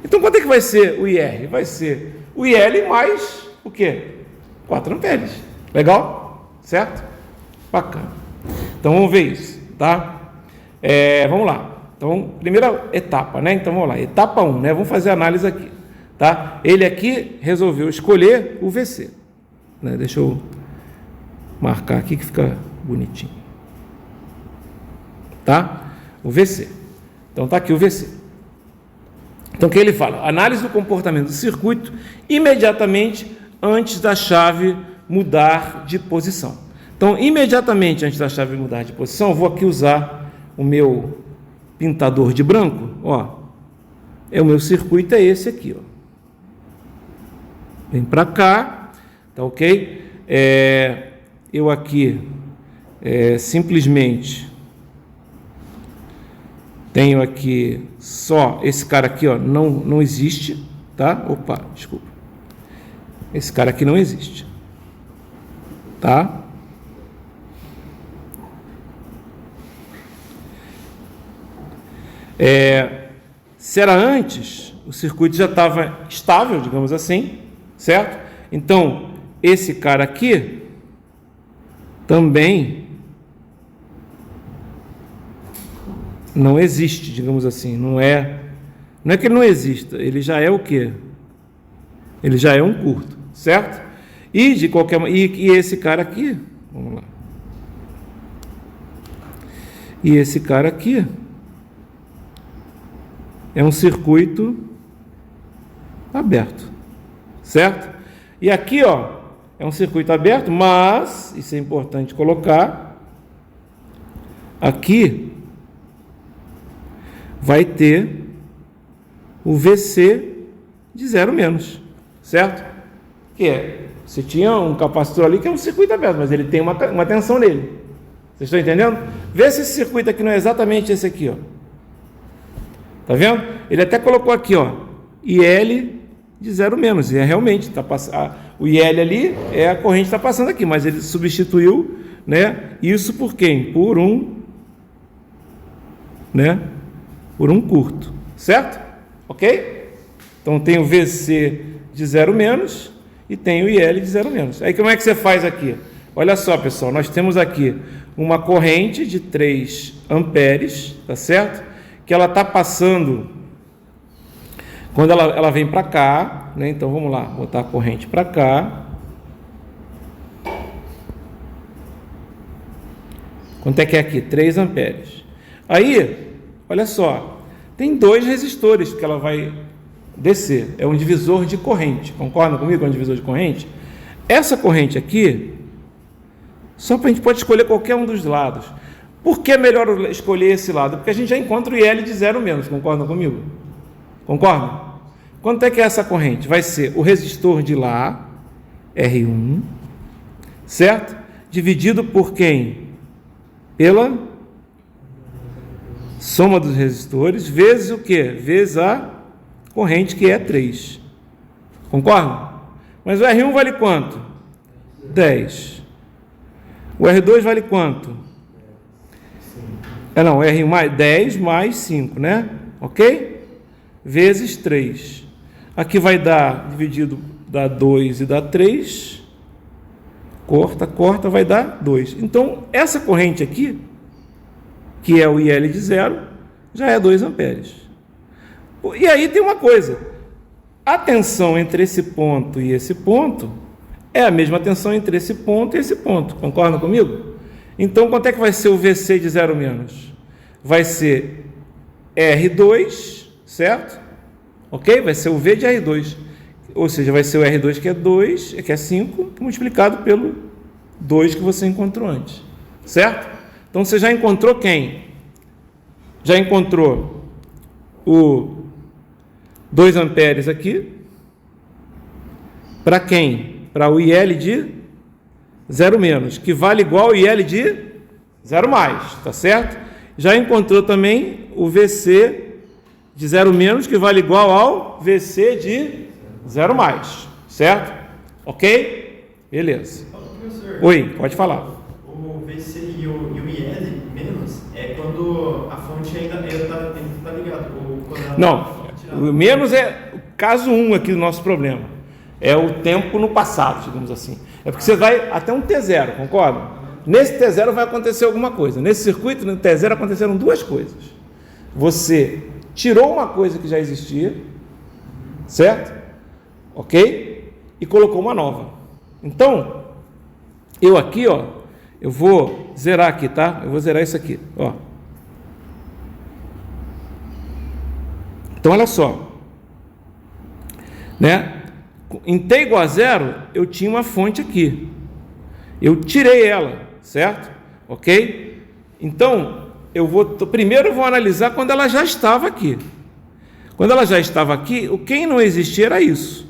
Então quanto é que vai ser o IR? Vai ser o IL mais o quê? 4 amperes. Legal? Certo? Bacana. Então vamos ver isso, tá? Vamos lá. Então, primeira etapa, né? Então vamos lá. Etapa 1, né? Vamos fazer a análise aqui, tá? Ele aqui resolveu escolher o VC, né? Deixa eu marcar aqui que fica bonitinho, tá? O VC. Então tá aqui o VC. Então o que ele fala? Análise do comportamento do circuito imediatamente antes da chave mudar de posição. Então, imediatamente antes da chave mudar de posição, eu vou aqui usar o meu pintador de branco, ó. O meu circuito é esse aqui, ó. Vem para cá, tá ok? Eu aqui simplesmente tenho aqui só esse cara aqui, ó, não existe, tá? Opa, desculpa. Esse cara aqui não existe, tá? Se era antes, o circuito já estava estável, digamos assim, certo? Então, esse cara aqui também não existe, digamos assim, não é que ele não exista, ele já é o quê? Ele já é um curto, certo? E de qualquer e esse cara aqui, vamos lá. E esse cara aqui é um circuito aberto, certo? E aqui, ó, é um circuito aberto, mas isso é importante colocar. Aqui vai ter o VC de 0 menos, certo? Que você tinha um capacitor ali que é um circuito aberto, mas ele tem uma tensão nele. Vocês estão entendendo? Vê se esse circuito aqui não é exatamente esse aqui, ó. Tá vendo? Ele até colocou aqui, ó, IL de 0 menos, e realmente está passando. O IL ali é a corrente que está passando aqui, mas ele substituiu, né? Isso por quem? Por um, né? Por um curto, certo? Ok? Então tem o VC de 0 menos e tem o IL de 0 menos. Aí como é que você faz aqui? Olha só, pessoal, nós temos aqui uma corrente de 3 amperes, tá certo? Que ela está passando, quando ela vem para cá, né? Então vamos lá, botar a corrente para cá. Quanto é que é aqui? 3 amperes. Aí, olha só, tem 2 resistores que ela vai descer, é um divisor de corrente, concordam comigo? É um divisor de corrente. Essa corrente aqui, só para a gente pode escolher qualquer um dos lados. Por que é melhor escolher esse lado? Porque a gente já encontra o IL de 0 menos, concordam comigo? Concordam? Quanto é que é essa corrente? Vai ser o resistor de lá, R1, certo? Dividido por quem? Pela soma dos resistores, vezes o quê? Vezes a corrente, que é 3. Concordam? Mas o R1 vale quanto? 10. O R2 vale quanto? Não, R1 mais 10 mais 5, né? Ok? Vezes 3. Aqui vai dar, dividido, dá 2 e dá 3. Corta, vai dar 2. Então, essa corrente aqui, que é o IL de 0, já é 2 amperes. E aí tem uma coisa. A tensão entre esse ponto e esse ponto é a mesma tensão entre esse ponto e esse ponto. Concordam comigo? Então, quanto é que vai ser o VC de 0 menos? Vai ser R2, certo? Ok? Vai ser o V de R2. Ou seja, vai ser o R2 que é 2, que é 5, multiplicado pelo 2 que você encontrou antes. Certo? Então, você já encontrou quem? Já encontrou o 2 amperes aqui. Para quem? Para o IL de 0 menos, que vale igual ao IL de 0 mais, tá certo? Já encontrou também o VC de 0 menos, que vale igual ao VC de 0 mais, certo? Ok? Beleza. Professor, Oi, pode falar. o VC e o IL menos é quando a fonte ainda está ligada. Não, o menos é o caso 1 aqui do nosso problema. é o tempo no passado, digamos assim. É porque você vai até um T0, concorda? Nesse T0 vai acontecer alguma coisa. Nesse circuito, no T0, aconteceram duas coisas. Você tirou uma coisa que já existia, certo? Ok? E colocou uma nova. Então, eu aqui, ó, eu vou zerar aqui, tá? Eu vou zerar isso aqui, ó. Então, olha só, né? Em t igual a zero, eu tinha uma fonte aqui. Eu tirei ela, certo? Ok? Então, primeiro eu vou analisar quando ela já estava aqui. Quando ela já estava aqui, o quem não existia era isso.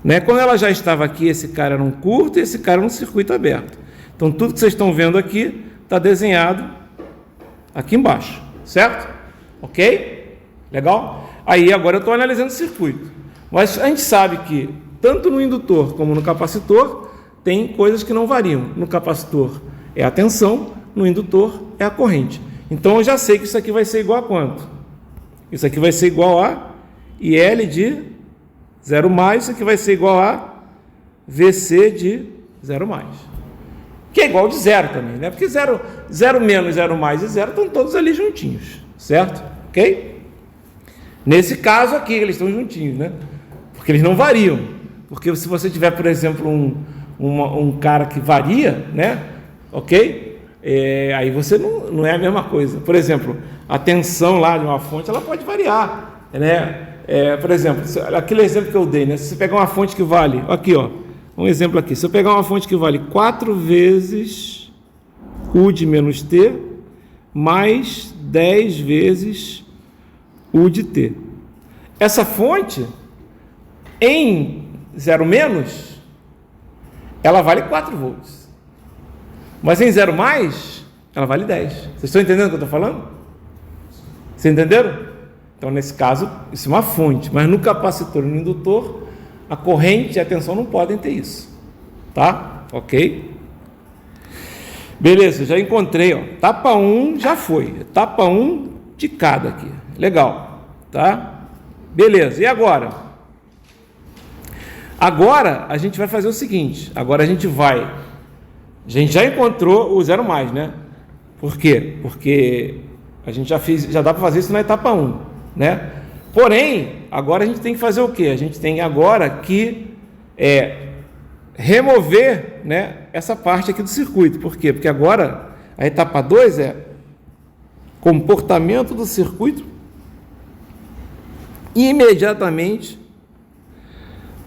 Né? Quando ela já estava aqui, esse cara era um curto e esse cara era um circuito aberto. Então, tudo que vocês estão vendo aqui está desenhado aqui embaixo, certo? Ok? Legal? Aí, agora eu estou analisando o circuito. Mas a gente sabe que, tanto no indutor como no capacitor, tem coisas que não variam. No capacitor é a tensão, no indutor é a corrente. Então, eu já sei que isso aqui vai ser igual a quanto? Isso aqui vai ser igual a IL de 0 mais, isso aqui vai ser igual a VC de 0 mais. Que é igual de zero também, né? Porque 0 menos, 0 mais e 0 estão todos ali juntinhos, certo? Ok? Nesse caso aqui, eles estão juntinhos, né? Porque eles não variam. Porque se você tiver, por exemplo, um cara que varia, né? Ok? Aí você não é a mesma coisa. Por exemplo, a tensão lá de uma fonte, ela pode variar, né? Por exemplo, aquele exemplo que eu dei, né? Se você pegar uma fonte que vale, aqui, ó, um exemplo aqui. Se eu pegar uma fonte que vale 4 vezes U de menos T mais 10 vezes U de T. Essa fonte, em 0 menos, ela vale 4 volts. Mas em 0 mais, ela vale 10. Vocês estão entendendo o que eu estou falando? Vocês entenderam? Então, nesse caso, isso é uma fonte. Mas no capacitor e no indutor, a corrente e a tensão não podem ter isso. Tá? Ok? Beleza, já encontrei. Ó. Etapa 1 já foi. Etapa 1 de cada aqui. Legal. Tá? Beleza. E agora? Agora, a gente vai fazer o seguinte. Agora a gente já encontrou o 0 mais, né? Por quê? Porque a gente já dá para fazer isso na etapa 1, né? Porém, agora a gente tem que fazer o quê? A gente tem agora que remover, né, essa parte aqui do circuito. Por quê? Porque agora a etapa 2 é comportamento do circuito imediatamente,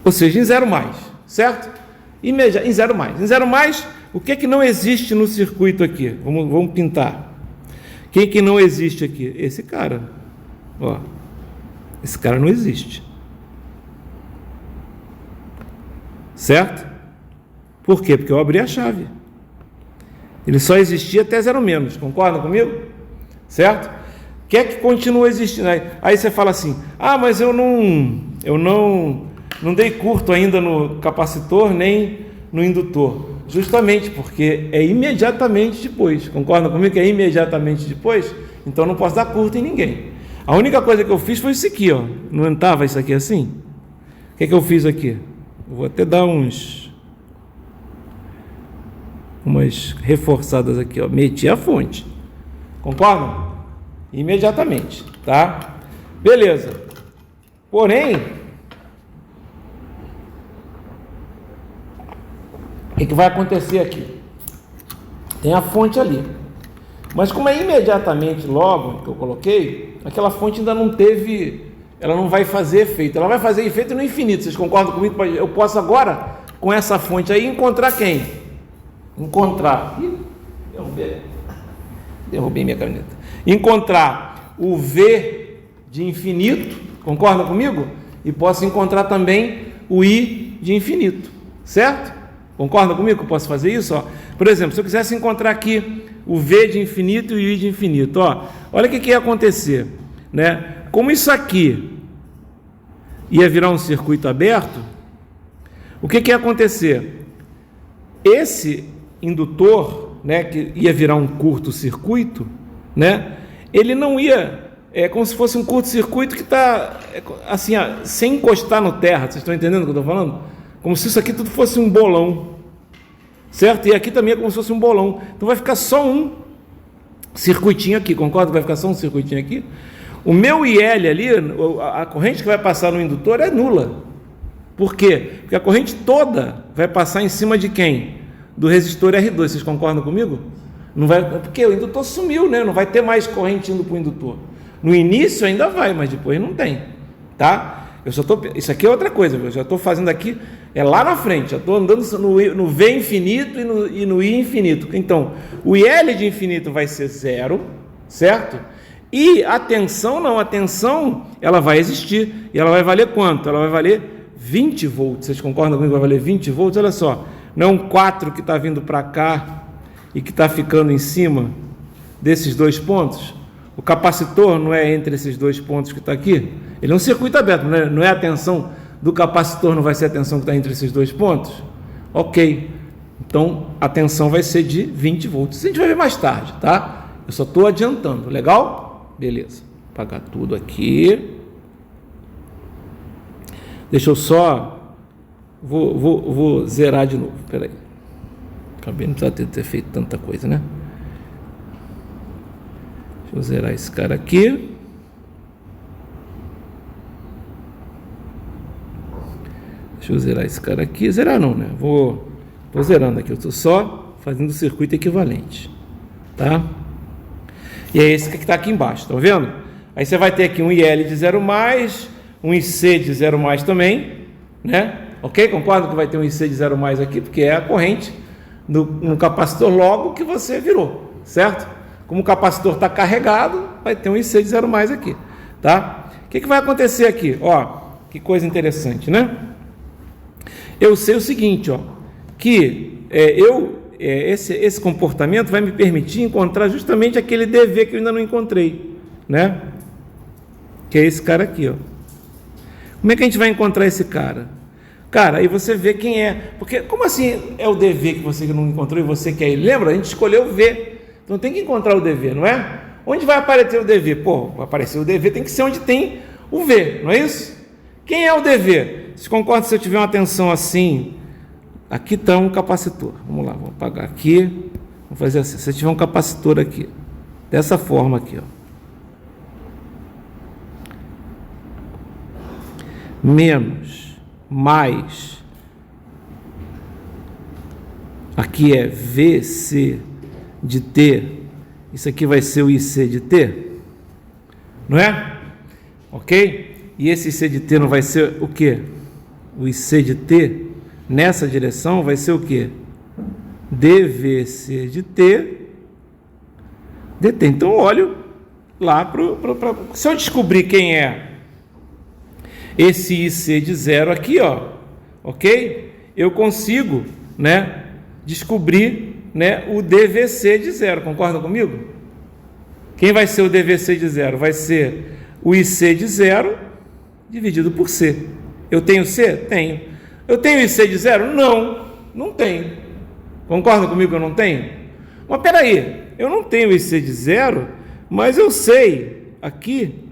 ou seja, em 0 mais, certo? Em 0 mais. Em 0 mais, o que é que não existe no circuito aqui? Vamos pintar. Quem que não existe aqui? Esse cara. Ó. Esse cara não existe. Certo? Por quê? Porque eu abri a chave. Ele só existia até 0 menos. Concordam comigo? Certo? O que é que continua existindo? Aí você fala assim, mas eu não dei curto ainda no capacitor nem no indutor. Justamente porque é imediatamente depois. Concordam comigo que é imediatamente depois? Então não posso dar curto em ninguém. A única coisa que eu fiz foi isso aqui, ó. Não estava isso aqui assim? O que é que eu fiz aqui? Eu vou até dar umas reforçadas aqui, ó. Meti a fonte. Concordam? Imediatamente, tá? Beleza. Porém, o que vai acontecer aqui? Tem a fonte ali. Mas como é imediatamente logo que eu coloquei, aquela fonte ainda não teve, ela não vai fazer efeito. Ela vai fazer efeito no infinito. Vocês concordam comigo? Eu posso agora, com essa fonte aí, encontrar quem? Derrubei minha caneta. Encontrar o V de infinito, concordam comigo? E posso encontrar também o I de infinito, certo? Concordam comigo que eu posso fazer isso? Ó? Por exemplo, se eu quisesse encontrar aqui o V de infinito e o I de infinito, ó, olha o que ia acontecer, né? Como isso aqui ia virar um circuito aberto, o que ia acontecer? Esse indutor, né, que ia virar um curto-circuito, né, ele não ia é como se fosse um curto-circuito que está, assim, sem encostar no terra. Vocês estão entendendo o que eu estou falando? Como se isso aqui tudo fosse um bolão, certo? E aqui também é como se fosse um bolão. Então vai ficar só um circuitinho aqui, concorda? Vai ficar só um circuitinho aqui. O meu IL ali, a corrente que vai passar no indutor é nula. Por quê? Porque a corrente toda vai passar em cima de quem? Do resistor R2. Vocês concordam comigo? Não vai, porque o indutor sumiu, né? Não vai ter mais corrente indo para o indutor. No início ainda vai, mas depois não tem, tá? Isso aqui é outra coisa, eu já estou fazendo aqui, é lá na frente, já estou andando no V infinito e no I infinito. Então, o IL de infinito vai ser 0, certo? E a tensão não, a tensão ela vai existir, e ela vai valer quanto? Ela vai valer 20 volts, vocês concordam comigo? Vai valer 20 volts, olha só, não é um 4 que está vindo para cá e que está ficando em cima desses dois pontos? O capacitor não é entre esses dois pontos que está aqui? Ele é um circuito aberto, não é a tensão do capacitor, não vai ser a tensão que está entre esses dois pontos? Ok, então a tensão vai ser de 20 volts. Isso a gente vai ver mais tarde, tá? Eu só estou adiantando, legal? Beleza, vou apagar tudo aqui. Deixa eu só... Vou zerar de novo, peraí. Acabei, não precisava ter feito tanta coisa, né? Deixa eu zerar esse cara aqui. Deixa eu zerar esse cara aqui. Zerar não, né? Vou zerando aqui. Eu estou só fazendo o circuito equivalente. Tá? E é esse que está aqui embaixo. Estão vendo? Aí você vai ter aqui um IL de 0+, um IC de 0+ também. Né? Ok? Concordo que vai ter um IC de 0+ aqui, porque é a corrente no capacitor logo que você virou. Certo? Como o capacitor está carregado, vai ter um IC de 0+ aqui. Tá? O que vai acontecer aqui? Ó, que coisa interessante, né? Eu sei o seguinte, ó, que esse comportamento vai me permitir encontrar justamente aquele DV que eu ainda não encontrei, né? Que é esse cara aqui, ó. Como é que a gente vai encontrar esse cara? Cara, aí você vê quem é. Porque, como assim é o DV que você não encontrou e você quer ele? Lembra? A gente escolheu o V. Então tem que encontrar o DV, não é? Onde vai aparecer o DV? Pô, vai aparecer o DV, tem que ser onde tem o V, não é isso? Quem é o DV? Vocês concordam se eu tiver uma tensão assim? Aqui está um capacitor. Vamos lá, vamos apagar aqui. Vamos fazer assim. Se eu tiver um capacitor aqui, dessa forma aqui, ó. Menos, mais. Aqui é VC de T. Isso aqui vai ser o IC de T. Não é? Ok? E esse IC de T não vai ser o quê? O IC de T, nessa direção, vai ser o quê? DVC de T, DT. Então, olho lá se eu descobrir quem é esse IC de 0 aqui, ó, ok? Eu consigo, né, descobrir, né, o DVC de 0. Concordam comigo? Quem vai ser o DVC de 0? Vai ser o IC de 0 dividido por C. Eu tenho C? Tenho. Eu tenho IC de 0? Não, não tenho. Concordam comigo que eu não tenho? Mas peraí, eu não tenho IC de 0, mas eu sei aqui,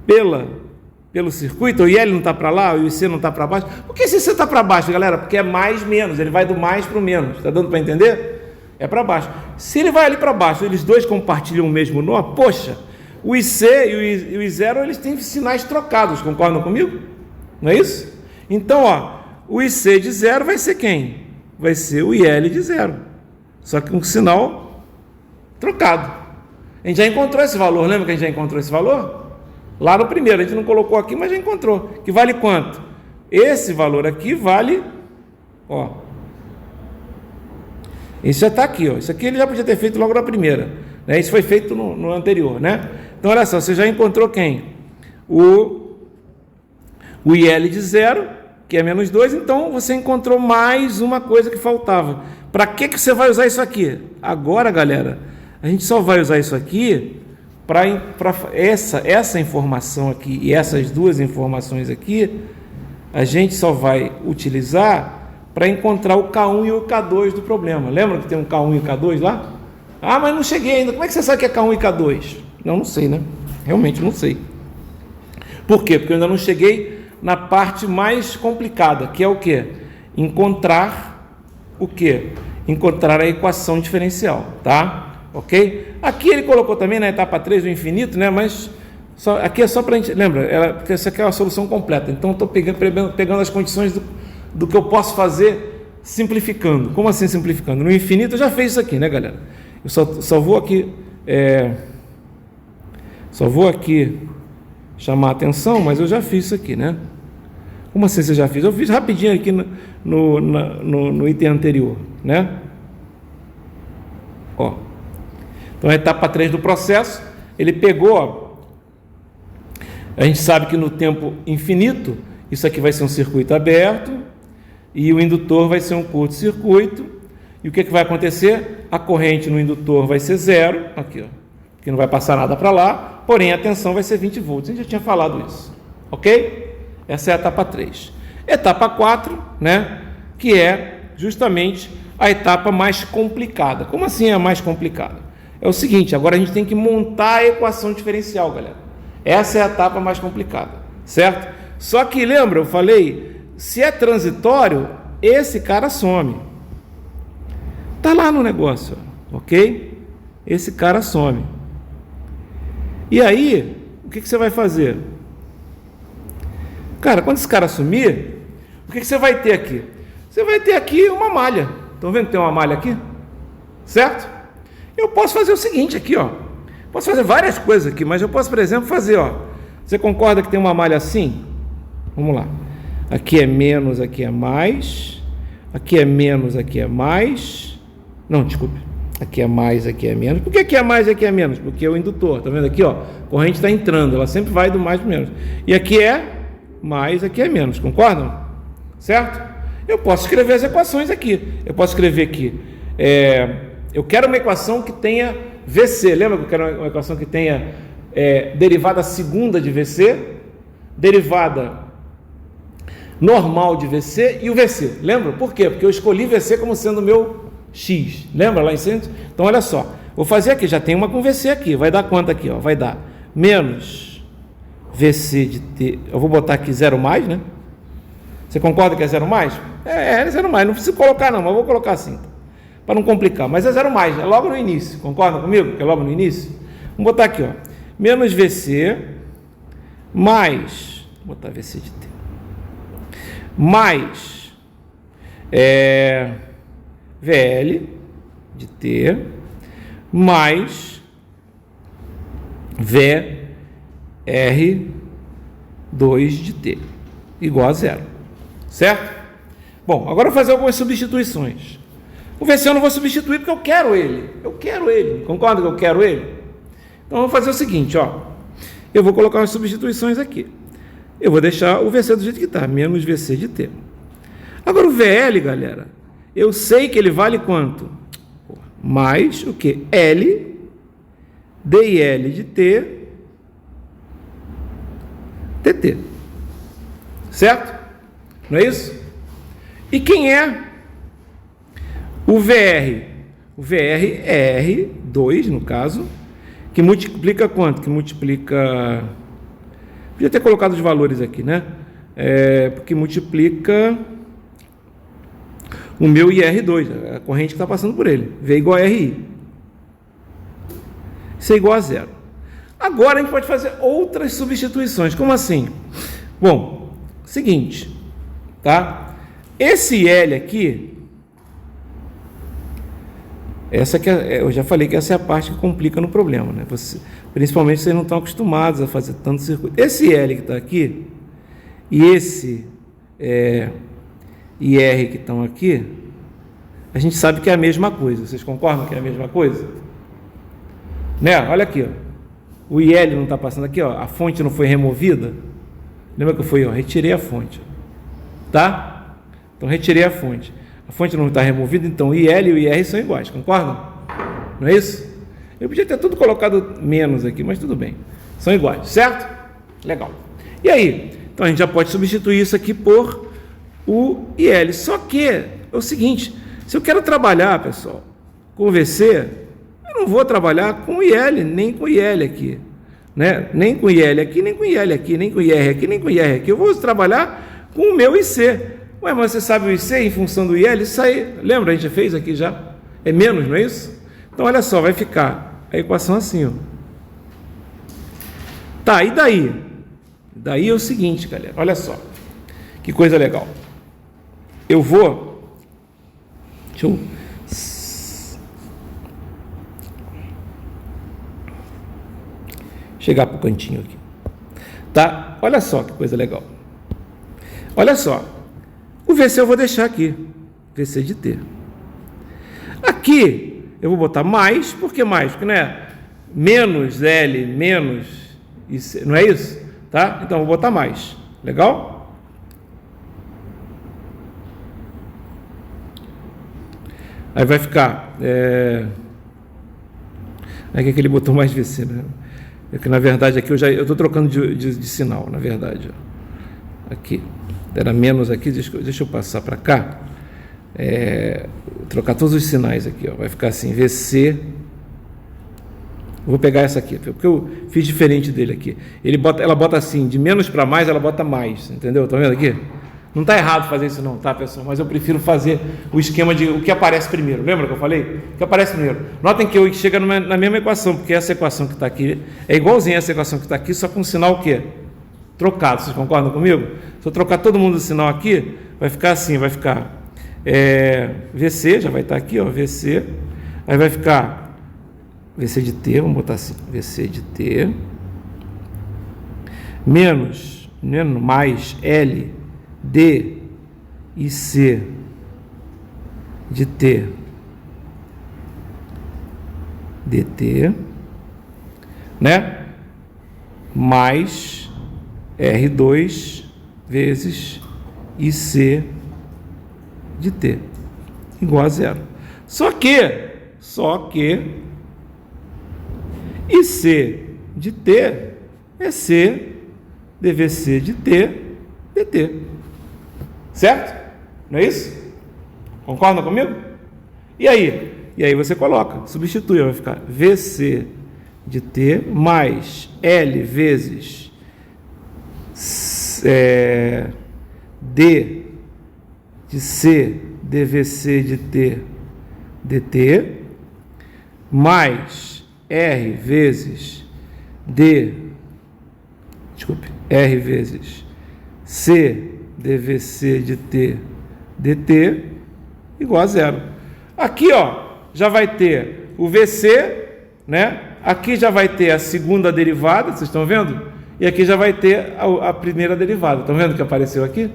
pelo circuito, o IL não está para lá, o IC não está para baixo. Por que esse IC está para baixo, galera? Porque é mais, menos, ele vai do mais para o menos. Está dando para entender? É para baixo. Se ele vai ali para baixo, eles dois compartilham o mesmo nó, poxa, o IC e o I0, eles têm sinais trocados, concordam comigo? Não é isso? Então, ó, o IC de 0 vai ser quem? Vai ser o IL de 0, só que com sinal trocado. A gente já encontrou esse valor, lembra que a gente já encontrou esse valor? Lá no primeiro, a gente não colocou aqui, mas já encontrou. Que vale quanto? Esse valor aqui vale, ó, isso já está aqui, ó. Isso aqui ele já podia ter feito logo na primeira, né? Isso foi feito no anterior, né? Então, olha só, você já encontrou quem? O IL de 0, que é menos 2, então você encontrou mais uma coisa que faltava. Para que você vai usar isso aqui? Agora, galera, a gente só vai usar isso aqui para essa informação aqui e essas duas informações aqui, a gente só vai utilizar para encontrar o K1 e o K2 do problema. Lembra que tem um K1 e K2 lá? Ah, mas não cheguei ainda. Como é que você sabe que é K1 e K2? Não sei, né? Realmente não sei. Por quê? Porque eu ainda não cheguei na parte mais complicada, que é o quê? Encontrar o quê? Encontrar a equação diferencial, tá? Ok? Aqui ele colocou também na etapa 3 o infinito, né? Mas aqui é só para a gente... Lembra? Porque essa aqui é a solução completa. Então, eu estou pegando as condições do que eu posso fazer simplificando. Como assim simplificando? No infinito eu já fiz isso aqui, né, galera? Eu só vou aqui... Só vou aqui chamar a atenção, mas eu já fiz isso aqui, né? Como assim você já fez? Eu fiz rapidinho aqui no item anterior, né? Ó. Então, a etapa 3 do processo, ele pegou, ó, a gente sabe que no tempo infinito, isso aqui vai ser um circuito aberto, e o indutor vai ser um curto-circuito, e o que vai acontecer? A corrente no indutor vai ser zero, aqui, ó, que não vai passar nada para lá, porém a tensão vai ser 20 volts, a gente já tinha falado isso, ok? Essa é a etapa 3. Etapa 4, né, que é justamente a etapa mais complicada. Como assim é a mais complicada? É o seguinte, agora a gente tem que montar a equação diferencial, galera. Essa é a etapa mais complicada, certo? Só que, lembra, eu falei, se é transitório, esse cara some. Tá lá no negócio, ok? Esse cara some. E aí, o que você vai fazer? Cara, quando esse cara sumir, o que você vai ter aqui? Você vai ter aqui uma malha. Estão vendo que tem uma malha aqui? Certo? Eu posso fazer o seguinte aqui, ó. Posso fazer várias coisas aqui, mas eu posso, por exemplo, fazer, ó. Você concorda que tem uma malha assim? Vamos lá. Aqui é menos, aqui é mais. Aqui é menos, aqui é mais. Não, desculpe. Aqui é mais, aqui é menos. Por que aqui é mais e aqui é menos? Porque é o indutor. Tá vendo aqui, ó? A corrente está entrando, ela sempre vai do mais para o menos. E aqui é mais, aqui é menos. Concordam? Certo? Eu posso escrever as equações aqui. Eu posso escrever aqui. Eu quero uma equação que tenha VC. Lembra que eu quero uma equação que tenha derivada segunda de VC, derivada normal de VC e o VC. Lembra? Por quê? Porque eu escolhi VC como sendo o meu X. Lembra lá em cima? Então, olha só. Vou fazer aqui. Já tem uma com VC aqui. Vai dar quanto aqui? Ó? Vai dar menos VC de T. Eu vou botar aqui 0 mais, né? Você concorda que é 0 mais? É 0 mais. Não preciso colocar não, mas eu vou colocar assim. Para não complicar, mas é 0 mais, é logo no início, concorda comigo? Que é logo no início? Vamos botar aqui, ó, menos VC, mais, vou botar VC de T, mais VL de T, mais VR2 de T, igual a 0, certo? Bom, agora eu vou fazer algumas substituições. O VC eu não vou substituir porque eu quero ele. Concorda que eu quero ele? Então, eu vou fazer o seguinte, ó. Eu vou colocar umas substituições aqui. Eu vou deixar o VC do jeito que está, menos VC de T. Agora, o VL, galera, eu sei que ele vale quanto? Mais o quê? L, DL de T, TT. Certo? Não é isso? E quem é o VR? O VR é R2, no caso, que multiplica quanto? Que multiplica... Podia ter colocado os valores aqui, né? Porque multiplica o meu IR2, a corrente que está passando por ele. V igual a RI. Isso é igual a 0. Agora a gente pode fazer outras substituições. Como assim? Bom, seguinte, tá? Esse L aqui... Essa que eu já falei que essa é a parte que complica no problema, né? Principalmente vocês não estão acostumados a fazer tanto circuito. Esse L que está aqui e esse IR que estão aqui, a gente sabe que é a mesma coisa. Vocês concordam que é a mesma coisa? Né? Olha aqui, ó. O IL não está passando aqui, ó. A fonte não foi removida. Lembra que eu fui, ó, retirei a fonte, tá? Então retirei a fonte. A fonte não está removida, então o IL e o IR são iguais, concordam? Não é isso? Eu podia ter tudo colocado menos aqui, mas tudo bem. São iguais, certo? Legal. E aí? Então a gente já pode substituir isso aqui por o IL. Só que é o seguinte, se eu quero trabalhar, pessoal, com VC, eu não vou trabalhar com o IL, nem com o IL aqui. né? Nem com IL aqui, nem com IL aqui, nem com IR aqui, nem com IR aqui. Eu vou trabalhar com o meu IC. Ué, mas você sabe o IC em função do IL? Isso aí, lembra? A gente já fez aqui já. É menos, não é isso? Então, olha só, vai ficar a equação assim, ó. Tá, e daí? Daí é o seguinte, galera, olha só. Que coisa legal. Eu vou... Deixa eu... chegar para o cantinho aqui. Tá? Olha só que coisa legal. Olha só. O VC eu vou deixar aqui. VC de T. Aqui eu vou botar mais. Por que mais? Porque não é menos L, menos IC, não é isso? Tá? Então eu vou botar mais. Legal? Aí vai ficar... Aqui é que ele botou mais VC, né? É que na verdade aqui eu estou trocando de sinal, na verdade. Ó. Aqui. Era menos aqui, deixa eu passar para cá. Trocar todos os sinais aqui, ó. Vai ficar assim, VC. Vou pegar essa aqui, porque eu fiz diferente dele aqui. Ela bota assim, de menos para mais, ela bota mais, entendeu? Estão vendo aqui? Não está errado fazer isso não, tá, pessoal? Mas eu prefiro fazer o esquema de o que aparece primeiro. Lembra que eu falei? O que aparece primeiro. Notem que eu chego na mesma equação, porque essa equação que está aqui é igualzinha a essa equação que está aqui, só com o sinal o quê? Trocado. Vocês concordam comigo? Se eu trocar todo mundo o sinal aqui, vai ficar assim, vai ficar VC, já vai estar aqui, ó, VC. Aí vai ficar VC de T, vamos botar assim, VC de T, menos mais L, D e C de T dt, né? Mais R2 vezes IC de T igual a zero. Só que IC de T é C dVC de T dt. Certo? Não é isso? Concordam comigo? E aí você coloca, substitui, vai ficar VC de T mais L vezes D de C dVC de T dt mais R vezes R vezes C dVC de T dt igual a zero. Aqui, ó, já vai ter o VC, né? Aqui já vai ter a segunda derivada, vocês estão vendo? E aqui já vai ter a primeira derivada. Estão vendo que apareceu aqui?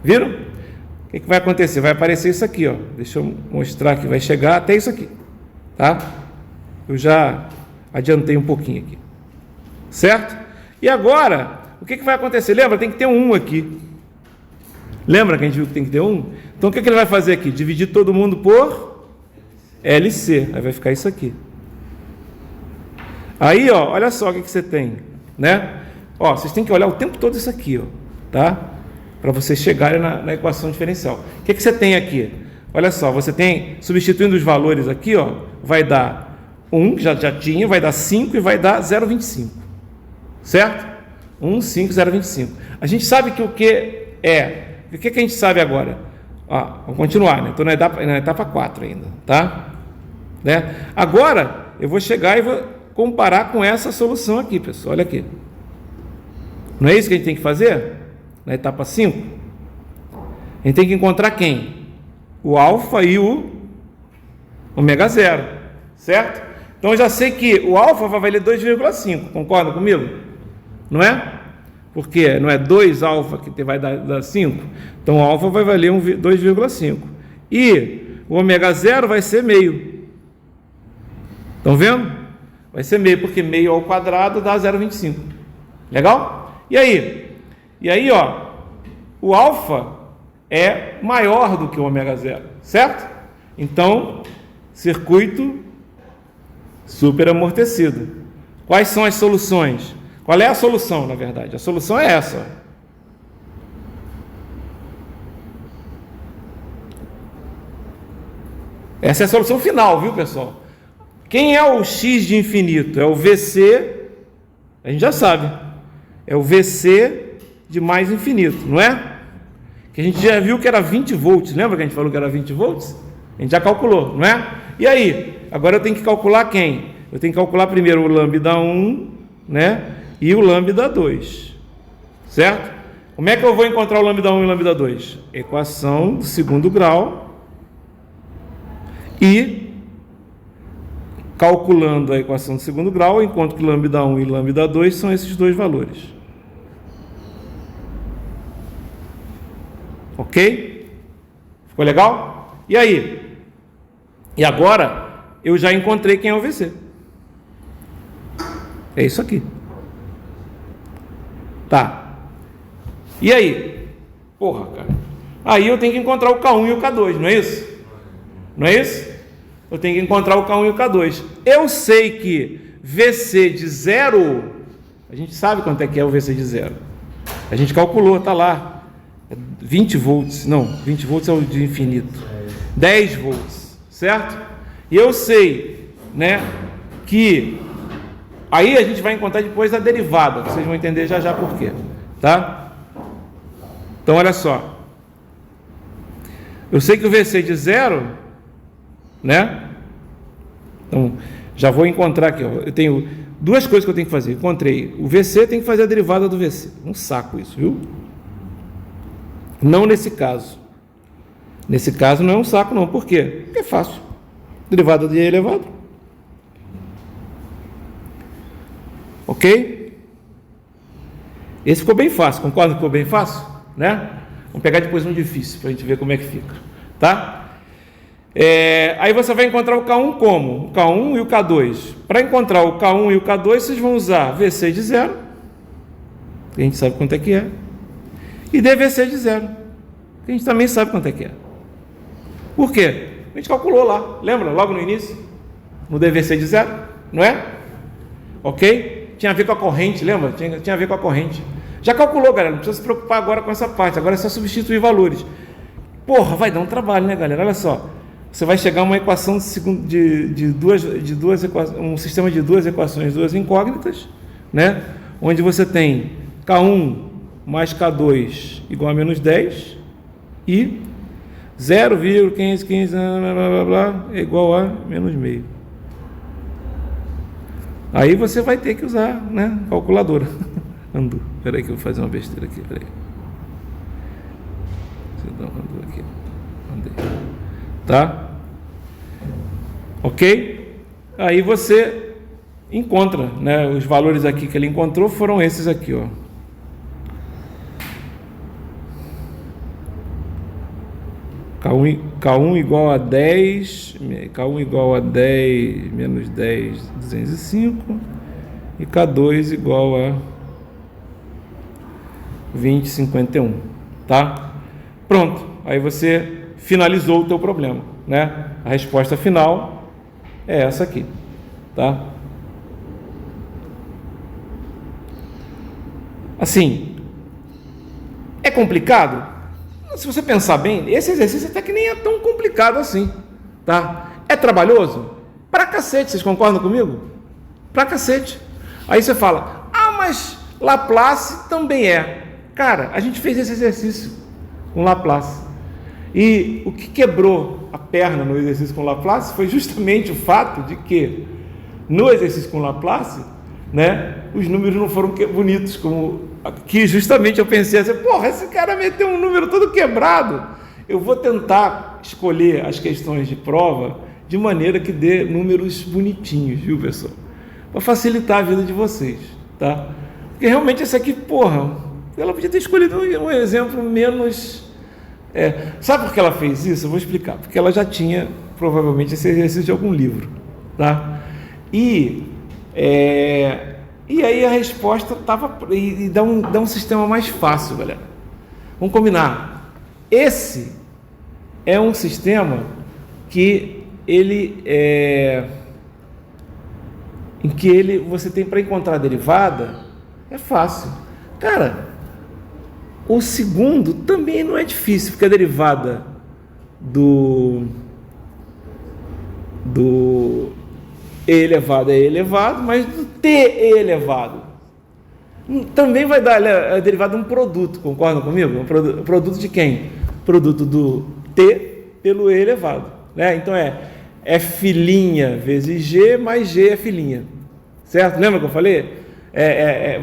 Viram? O que vai acontecer? Vai aparecer isso aqui, ó. Deixa eu mostrar que vai chegar até isso aqui, tá? Eu já adiantei um pouquinho aqui, certo? E agora, o que vai acontecer? Lembra? Tem que ter um 1 aqui. Lembra que a gente viu que tem que ter um? Então o que ele vai fazer aqui? Dividir todo mundo por LC. Aí vai ficar isso aqui. Aí, ó, olha só o que você tem, né? Ó, vocês têm que olhar o tempo todo isso aqui, ó, tá? Para vocês chegarem na equação diferencial. O que você tem aqui? Olha só, você tem, substituindo os valores aqui, ó, vai dar 1, que já tinha, vai dar 5 e vai dar 0,25. Certo? 1, 5, 0,25. A gente sabe que o que é... O que a gente sabe agora? Ó, vamos continuar, né? Estou na etapa 4 ainda, tá? Né? Agora, eu vou chegar e vou comparar com essa solução aqui, pessoal. Olha aqui. Não é isso que a gente tem que fazer? Na etapa 5? A gente tem que encontrar quem? O alfa e o ômega zero, certo? Então, eu já sei que o alfa vai valer 2,5. Concorda comigo? Não é? Porque não é 2 alfa que vai dar 5, então o alfa vai valer 2,5. E o ômega zero vai ser meio. Estão vendo? Vai ser meio, porque meio ao quadrado dá 0,25. Legal? E aí, ó, o alfa é maior do que o ômega zero, certo? Então, circuito super amortecido. Quais são as soluções? Qual é a solução, na verdade? A solução é essa. Essa é a solução final, viu, pessoal? Quem é o x de infinito? É o VC A gente já sabe. É o VC de mais infinito, não é? Que a gente já viu que era 20 volts. Lembra que a gente falou que era 20 volts? A gente já calculou, não é? E aí? Agora eu tenho que calcular quem? Eu tenho que calcular primeiro o lambda 1, né? E o lambda 2. Certo? Como é que eu vou encontrar o lambda 1 e o lambda 2? Equação do segundo grau. E calculando a equação do segundo grau, eu encontro que lambda 1 e lambda 2 são esses dois valores. Ok? Ficou legal? E aí? E agora eu já encontrei quem é o VC. É isso aqui. Tá. E aí? Porra, cara. Aí eu tenho que encontrar o K1 e o K2, não é isso? Não é isso? Eu tenho que encontrar o K1 e o K2. Eu sei que VC de 0, a gente sabe quanto é que é o VC de 0. A gente calculou, tá lá. 20 volts, não, 20 volts é o de infinito. 10 volts, certo? E eu sei, né, que aí a gente vai encontrar depois a derivada, vocês vão entender já já por quê, tá? Então olha só. Eu sei que o VC de 0, né? Então, já vou encontrar aqui, ó. Eu tenho duas coisas que eu tenho que fazer. Encontrei o VC, tem que fazer a derivada do VC. Um saco isso, viu? Não nesse caso. Nesse caso não é um saco, não. Por quê? Porque é fácil. Derivada de E elevado. Ok? Esse ficou bem fácil. Concorda que ficou bem fácil? Né? Vamos pegar depois um difícil para a gente ver como é que fica. Tá? Aí você vai encontrar o K1 como? O K1 e o K2. Para encontrar o K1 e o K2, vocês vão usar VC de 0, que a gente sabe quanto é que é, e DVC de 0, que a gente também sabe quanto é que é. Por quê? A gente calculou lá, lembra? Logo no início, no DVC de 0, não é? Ok? Tinha a ver com a corrente, lembra? Tinha a ver com a corrente. Já calculou, galera, não precisa se preocupar agora com essa parte, agora é só substituir valores. Porra, vai dar um trabalho, né, galera? Olha só. Você vai chegar a uma equação de duas equações, um sistema de duas equações, duas incógnitas, né? Onde você tem K1 mais K2 igual a menos 10 e 0,515 blá, blá, blá, é igual a menos meio. Aí você vai ter que usar, né, calculadora. Andu. Espera aí que eu vou fazer uma besteira aqui. Espera aí. Você dá um andu aqui. Andei. Tá? Ok? Aí você encontra, né? Os valores aqui que ele encontrou foram esses aqui, ó. K1 igual a 10, K1 igual a 10 menos 10, 205, e K2 igual a 20, 51, tá? Pronto, aí você finalizou o teu problema, né? A resposta final é essa aqui, tá? Assim, é complicado? Se você pensar bem, esse exercício até que nem é tão complicado assim, tá? É trabalhoso? Pra cacete, vocês concordam comigo? Pra cacete. Aí você fala, mas Laplace também é. Cara, a gente fez esse exercício com Laplace. E o que quebrou a perna no exercício com Laplace foi justamente o fato de que no exercício com Laplace, né, os números não foram bonitos, como que justamente eu pensei assim, porra, esse cara meteu um número todo quebrado. Eu vou tentar escolher as questões de prova de maneira que dê números bonitinhos, viu, pessoal? Para facilitar a vida de vocês, tá? Porque realmente esse aqui, porra, ela podia ter escolhido um exemplo menos... Sabe por que ela fez isso? Eu vou explicar. Porque ela já tinha, provavelmente, esse exercício de algum livro, tá? E aí a resposta estava... E dá um sistema mais fácil, galera. Vamos combinar. Esse é um sistema que ele em que você tem para encontrar a derivada, é fácil. Cara, o segundo também não é difícil, porque a derivada do E elevado é E elevado, mas do TE elevado Também vai dar, é derivada de um produto, concordam comigo? Produto de quem? Produto do T pelo E elevado, né? Então é filhinha vezes G mais G é filhinha, certo? Lembra que eu falei? É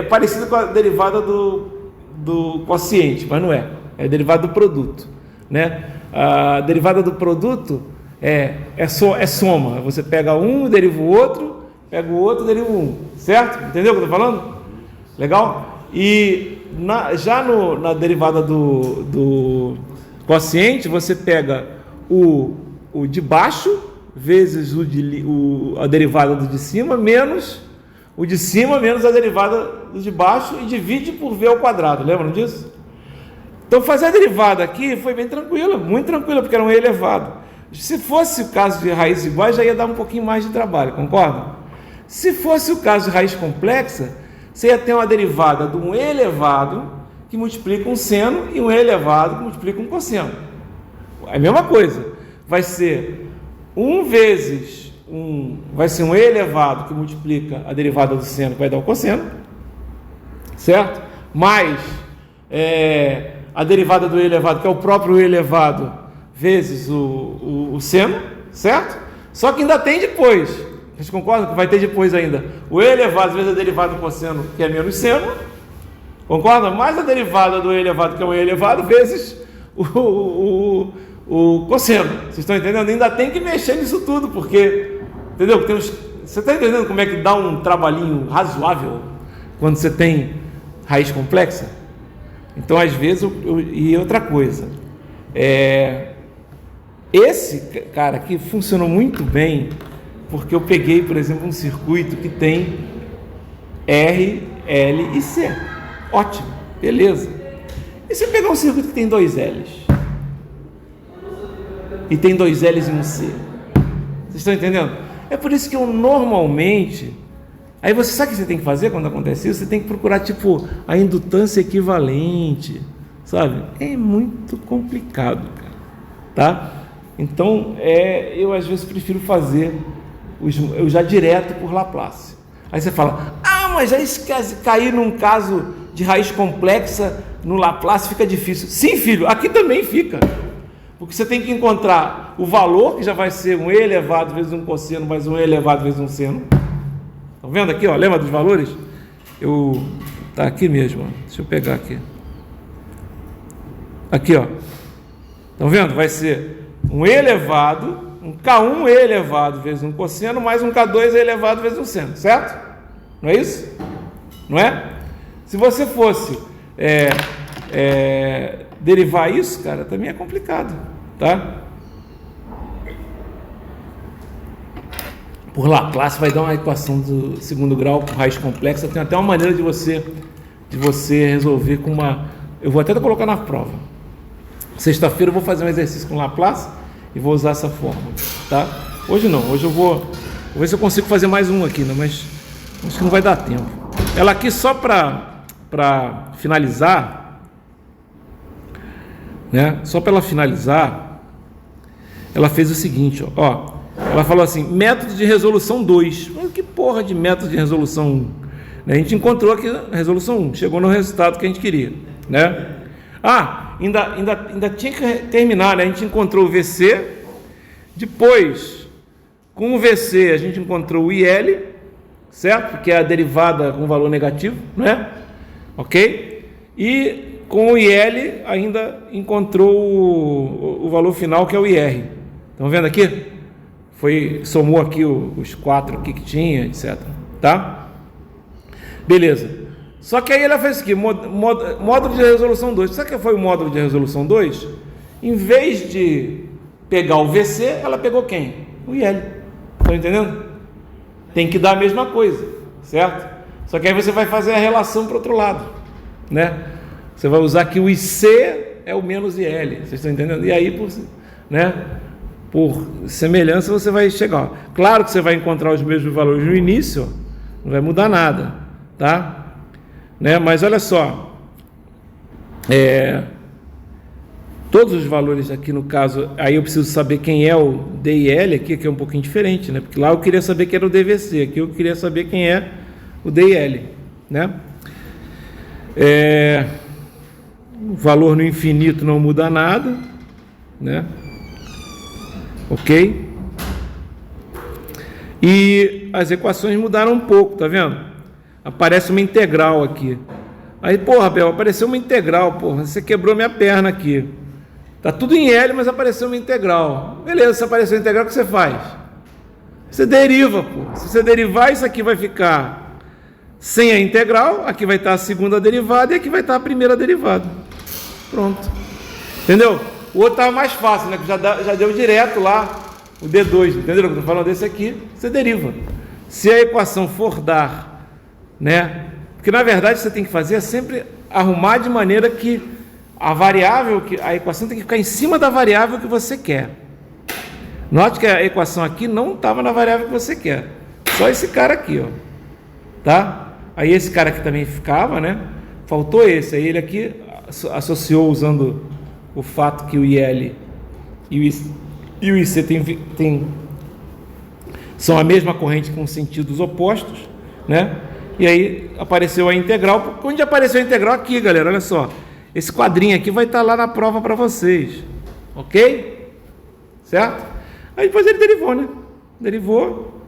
parecido com a derivada do quociente, mas não é. É a derivada do produto, né? A derivada do produto é soma. Você pega um, deriva o outro, pega o outro, deriva um, certo? Entendeu o que eu estou falando? Legal? E na derivada do quociente, você pega o de baixo vezes a derivada do de cima menos o de cima menos a derivada do de baixo e divide por v ao quadrado. Lembram disso? Então fazer a derivada aqui foi bem tranquila, muito tranquila, porque era um e elevado. Se fosse o caso de raízes iguais, já ia dar um pouquinho mais de trabalho, concordam? Se fosse o caso de raiz complexa, você ia ter uma derivada de um e elevado que multiplica um seno e um e elevado que multiplica um cosseno. É a mesma coisa. Vai ser 1 vezes vai ser um e elevado que multiplica a derivada do seno, que vai dar o cosseno, certo? Mais a derivada do e elevado, que é o próprio e elevado, vezes o seno, certo? Só que ainda tem depois. Vocês concordam que vai ter depois ainda o e elevado vezes a derivada do cosseno, que é menos seno? Concorda? Mais a derivada do e elevado, que é um e elevado, vezes o cosseno. Vocês estão entendendo? Ainda tem que mexer nisso tudo, porque, entendeu? Você está entendendo como é que dá um trabalhinho razoável quando você tem raiz complexa? Então, às vezes, e outra coisa, esse cara aqui funcionou muito bem, porque eu peguei, por exemplo, um circuito que tem R, L e C. Ótimo, beleza. E se pegar um circuito que tem 2 L's? E tem 2 L's e um C? Vocês estão entendendo? É por isso que eu normalmente... Aí você sabe o que você tem que fazer quando acontece isso? Você tem que procurar, tipo, a indutância equivalente, sabe? É muito complicado, cara, tá? Então, eu às vezes prefiro fazer eu já direto por Laplace. Aí você fala, mas aí se cair num caso de raiz complexa no Laplace fica difícil. Sim, filho, aqui também fica. Porque você tem que encontrar o valor, que já vai ser um e elevado vezes um cosseno, mais um e elevado vezes um seno. Estão vendo aqui, ó? Lembra dos valores? Tá aqui mesmo, ó. Deixa eu pegar aqui. Aqui, ó. Estão vendo? Vai ser um e elevado, um K1 e elevado vezes um cosseno, mais um K2 e elevado vezes um seno, certo? Não é isso? Não é? Se você fosse derivar isso, cara, também é complicado, tá? Por Laplace vai dar uma equação do segundo grau com raiz complexa. Tem até uma maneira de você resolver com uma... Eu vou até colocar na prova. Sexta-feira eu vou fazer um exercício com Laplace e vou usar essa fórmula, tá? Hoje não, hoje eu vou ver se eu consigo fazer mais um aqui, né? Mas acho que não vai dar tempo. Ela aqui, só para finalizar, né? Só para ela finalizar, ela fez o seguinte, ó. Ela falou assim, método de resolução 2. Mas que porra de método de resolução 1? A gente encontrou aqui a resolução 1, chegou no resultado que a gente queria, né? Ainda tinha que terminar, né? A gente encontrou o VC, depois, com o VC, a gente encontrou o IL, certo? Que é a derivada com valor negativo, né? Ok? E com o IL ainda encontrou o valor final, que é o IR. Estão vendo aqui? Somou aqui os 4 aqui que tinha, etc. Tá? Beleza. Só que aí ela fez o quê? Módulo de resolução 2. Sabe o que foi o módulo de resolução 2? Em vez de pegar o VC, ela pegou quem? O IL. Estão entendendo? Tem que dar a mesma coisa, certo? Só que aí você vai fazer a relação para o outro lado, né? Você vai usar que o IC é o menos IL. Vocês estão entendendo? E aí, por semelhança, você vai chegar. Claro que você vai encontrar os mesmos valores no início, não vai mudar nada, tá? Né? Mas olha só, todos os valores aqui no caso, aí eu preciso saber quem é o D e L aqui, que é um pouquinho diferente, né? Porque lá eu queria saber quem era o DVC, aqui eu queria saber quem é o D e L, né? O valor no infinito não muda nada, né? Ok? E as equações mudaram um pouco, tá vendo? Aparece uma integral aqui. Aí, porra, Bel, apareceu uma integral, porra, você quebrou minha perna aqui. Tá tudo em L, mas apareceu uma integral. Beleza, se apareceu uma integral, o que você faz? Você deriva, pô. Se você derivar, isso aqui vai ficar sem a integral, aqui vai estar a segunda derivada e aqui vai estar a primeira derivada. Pronto. Entendeu? O outro estava mais fácil, né? Que já deu direto lá o D2. Entendeu? Eu estou falando desse aqui, você deriva. Se a equação for dar, né? Porque na verdade você tem que fazer é sempre arrumar de maneira que a variável, a equação tem que ficar em cima da variável que você quer. Note que a equação aqui não estava na variável que você quer. Só esse cara aqui, ó. Tá? Aí esse cara aqui também ficava, né? Faltou esse. Aí ele aqui associou usando o fato que o IL e o IC são a mesma corrente com sentidos opostos, né? E aí apareceu a integral. Onde apareceu a integral? Aqui, galera, olha só. Esse quadrinho aqui vai estar lá na prova para vocês. Ok? Certo? Aí depois ele derivou, né? Derivou.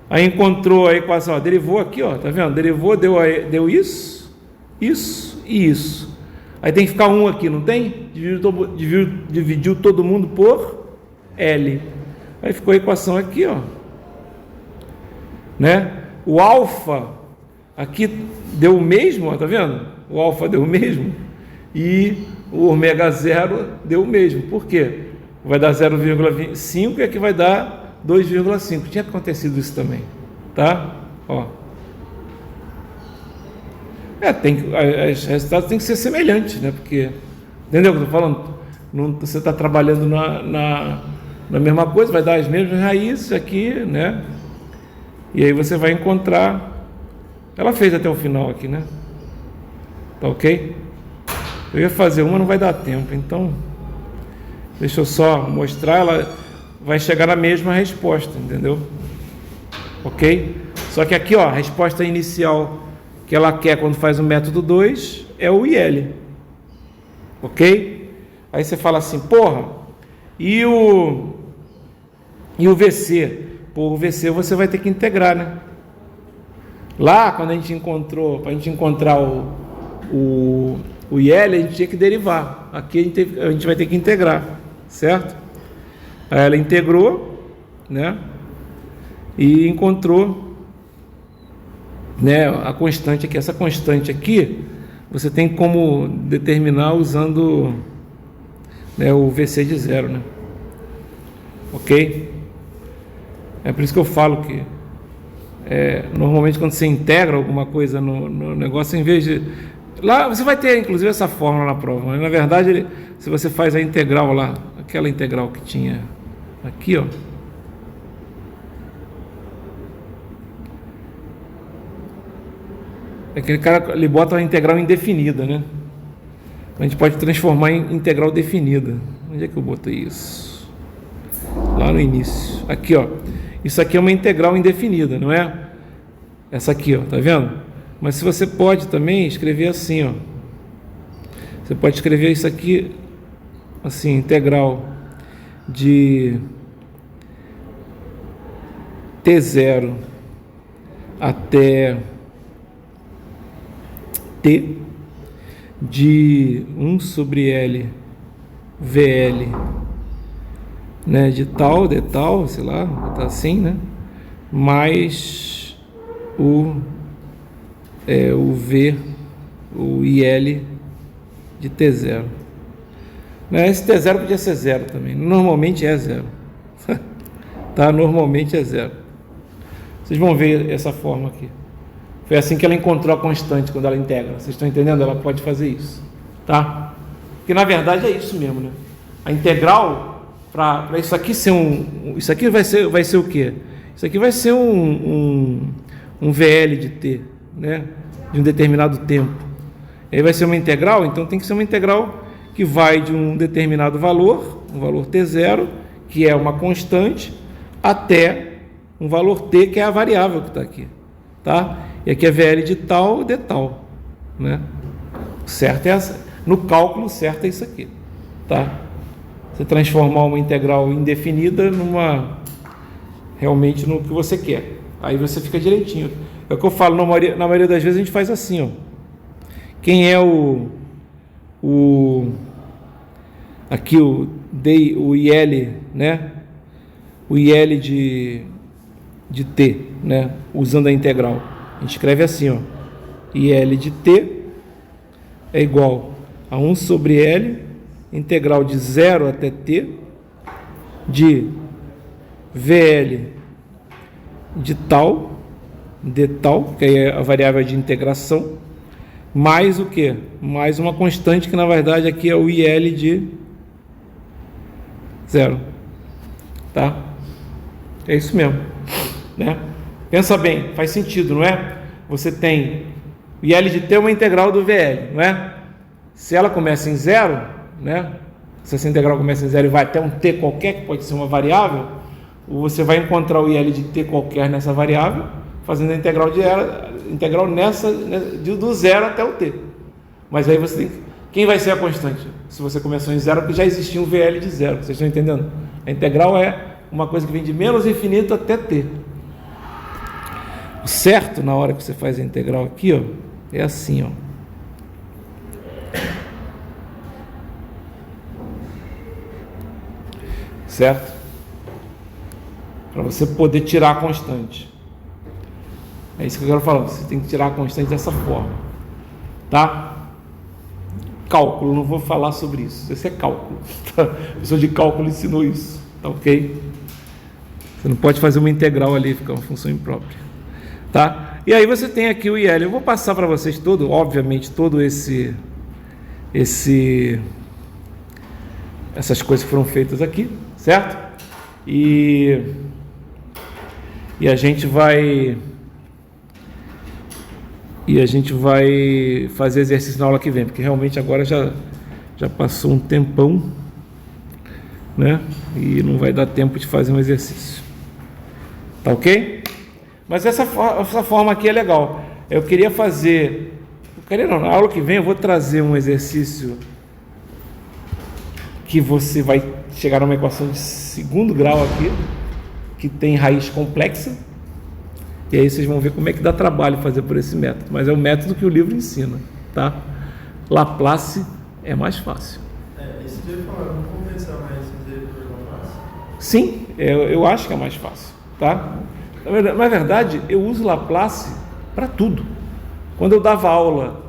Aí encontrou a equação, ó, derivou aqui, ó, tá vendo? Derivou, deu isso, isso e isso. Aí tem que ficar um aqui, não tem? Dividiu todo mundo por L. Aí ficou a equação aqui, ó. Né? O alfa aqui deu o mesmo, ó, tá vendo? O alfa deu o mesmo e o ômega zero deu o mesmo. Por quê? Vai dar 0,25 e aqui vai dar 2,5. Tinha acontecido isso também, tá? Ó. Os resultados têm que ser semelhantes, né? Porque, entendeu o que eu estou falando? Você está trabalhando na mesma coisa, vai dar as mesmas raízes aqui, né? E aí você vai encontrar. Ela fez até o final aqui, né? Tá ok? Eu ia fazer uma, não vai dar tempo, então deixa eu só mostrar. Ela vai chegar na mesma resposta, entendeu? Ok? Só que aqui, ó, a resposta inicial que ela quer quando faz o método 2 é o IL. Ok? Aí você fala assim, porra, e o VC? Pô, o VC você vai ter que integrar, né? Lá, quando a gente encontrou, para a gente encontrar o IL, a gente tinha que derivar. Aqui a gente vai ter que integrar, certo? Aí ela integrou, né? E encontrou, né, a constante aqui. Essa constante aqui, você tem como determinar usando, né, o VC de zero, né? Ok? É por isso que eu falo que normalmente quando você integra alguma coisa no negócio, em vez de... Lá você vai ter inclusive essa fórmula na prova, mas na verdade se você faz a integral lá, aquela integral que tinha aqui, ó, aquele cara, ele bota a integral indefinida, né? A gente pode transformar em integral definida. Onde é que eu botei isso? Lá no início. Aqui, ó. Isso aqui é uma integral indefinida, não é? Essa aqui, ó, tá vendo? Mas se você pode também escrever assim, ó. Você pode escrever isso aqui assim, integral de T0 até T de 1 sobre L VL, né, de tal, sei lá, tá assim, né, mais o V, o IL de T0. Né, esse T0 podia ser zero também, normalmente é zero. Tá, normalmente é zero. Vocês vão ver essa forma aqui. Foi assim que ela encontrou a constante quando ela integra. Vocês estão entendendo? Ela pode fazer isso, tá? Porque na verdade é isso mesmo, né? A integral, para isso aqui ser isso aqui vai ser o quê? Isso aqui vai ser um VL de T, né? De um determinado tempo. Aí vai ser uma integral, então tem que ser uma integral que vai de um determinado valor, um valor T0, que é uma constante, até um valor T, que é a variável que está aqui. tá? E aqui é VL de tal, de tal, né? O certo é essa. No cálculo, o certo é isso aqui, tá? Você transformar uma integral indefinida realmente no que você quer. Aí você fica direitinho. É o que eu falo, na maioria das vezes a gente faz assim, ó. Quem é aqui o IL, né? O IL de t, né? Usando a integral. A gente escreve assim, ó. IL de t é igual a 1 sobre L, integral de 0 até t, de VL de tal, que aí é a variável de integração, mais o que? Mais uma constante que na verdade aqui é o IL de 0, tá? É isso mesmo, né? Pensa bem, faz sentido, não é? Você tem o IL de t é uma integral do VL, não é? Se ela começa em 0, né? Se essa integral começa em 0 e vai até um t qualquer, que pode ser uma variável, você vai encontrar o IL de t qualquer nessa variável, fazendo a integral do 0 até o t. Mas aí você tem que... Quem vai ser a constante? Se você começou em 0, porque já existia um VL de 0, vocês estão entendendo? A integral é uma coisa que vem de menos infinito até t. O certo, na hora que você faz a integral aqui, ó, é assim, ó. Certo? Para você poder tirar a constante. É isso que eu quero falar. Você tem que tirar a constante dessa forma. Tá? Cálculo, não vou falar sobre isso. Isso é cálculo. Tá? A pessoa de cálculo ensinou isso. Tá ok? Você não pode fazer uma integral ali, ficar uma função imprópria. Tá? E aí você tem aqui o IL. Eu vou passar para vocês todo, obviamente, todo essas coisas que foram feitas aqui, certo? E a gente vai fazer exercício na aula que vem, porque realmente agora já passou um tempão, né? E não vai dar tempo de fazer um exercício. Tá ok? Mas essa forma aqui é legal. Eu queria fazer... na aula que vem eu vou trazer um exercício que você vai chegar numa equação de segundo grau aqui, que tem raiz complexa, e aí vocês vão ver como é que dá trabalho fazer por esse método, mas é o método que o livro ensina, tá? Laplace é mais fácil. Isso que eu ia falar, não compensar mais fazer por Laplace? Sim, eu acho que é mais fácil, tá? Na verdade, eu uso Laplace para tudo. Quando eu dava aula,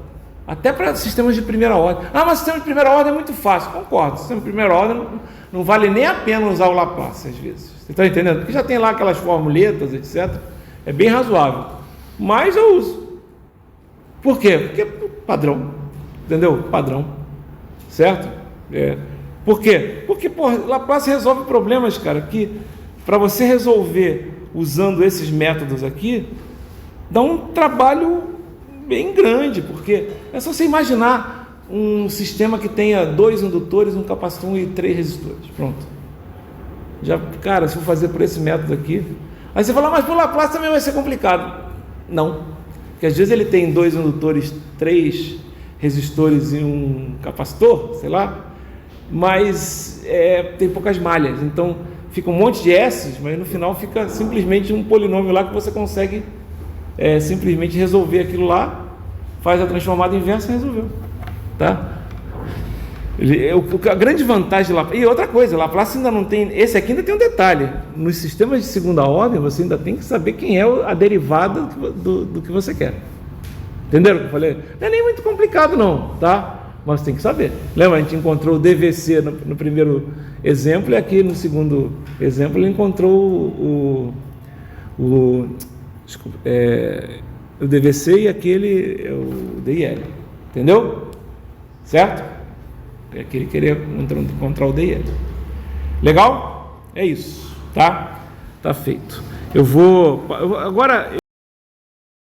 até para sistemas de primeira ordem. Ah, mas sistema de primeira ordem é muito fácil. Concordo, sistema de primeira ordem não vale nem a pena usar o Laplace às vezes. Você está entendendo? Porque já tem lá aquelas formuletas, etc. É bem razoável. Mas eu uso. Por quê? Porque padrão. Entendeu? Padrão. Certo? Por quê? Porque, Laplace resolve problemas, cara, que para você resolver usando esses métodos aqui, dá um trabalho bem grande, porque é só você imaginar um sistema que tenha 2 indutores, um capacitor e 3 resistores. Pronto. Já, cara, se eu fazer por esse método aqui, aí você fala, mas por Laplace também vai ser complicado. Não, porque às vezes ele tem 2 indutores, 3 resistores e um capacitor, sei lá, mas tem poucas malhas, então fica um monte de S's, mas no final fica simplesmente um polinômio lá que você consegue simplesmente resolver aquilo lá, faz a transformada inversa e resolveu, tá? A grande vantagem de Laplace, e outra coisa, Laplace ainda não tem, esse aqui ainda tem um detalhe, nos sistemas de segunda ordem você ainda tem que saber quem é a derivada do que você quer, entenderam o que eu falei? Não é nem muito complicado não, tá? Mas tem que saber. Lembra, a gente encontrou o DVC no primeiro exemplo, e aqui no segundo exemplo ele encontrou o DVC e aquele o DIL, entendeu? Certo? Aqui ele queria encontrar o DIL. Legal? É isso, tá? Tá feito. Agora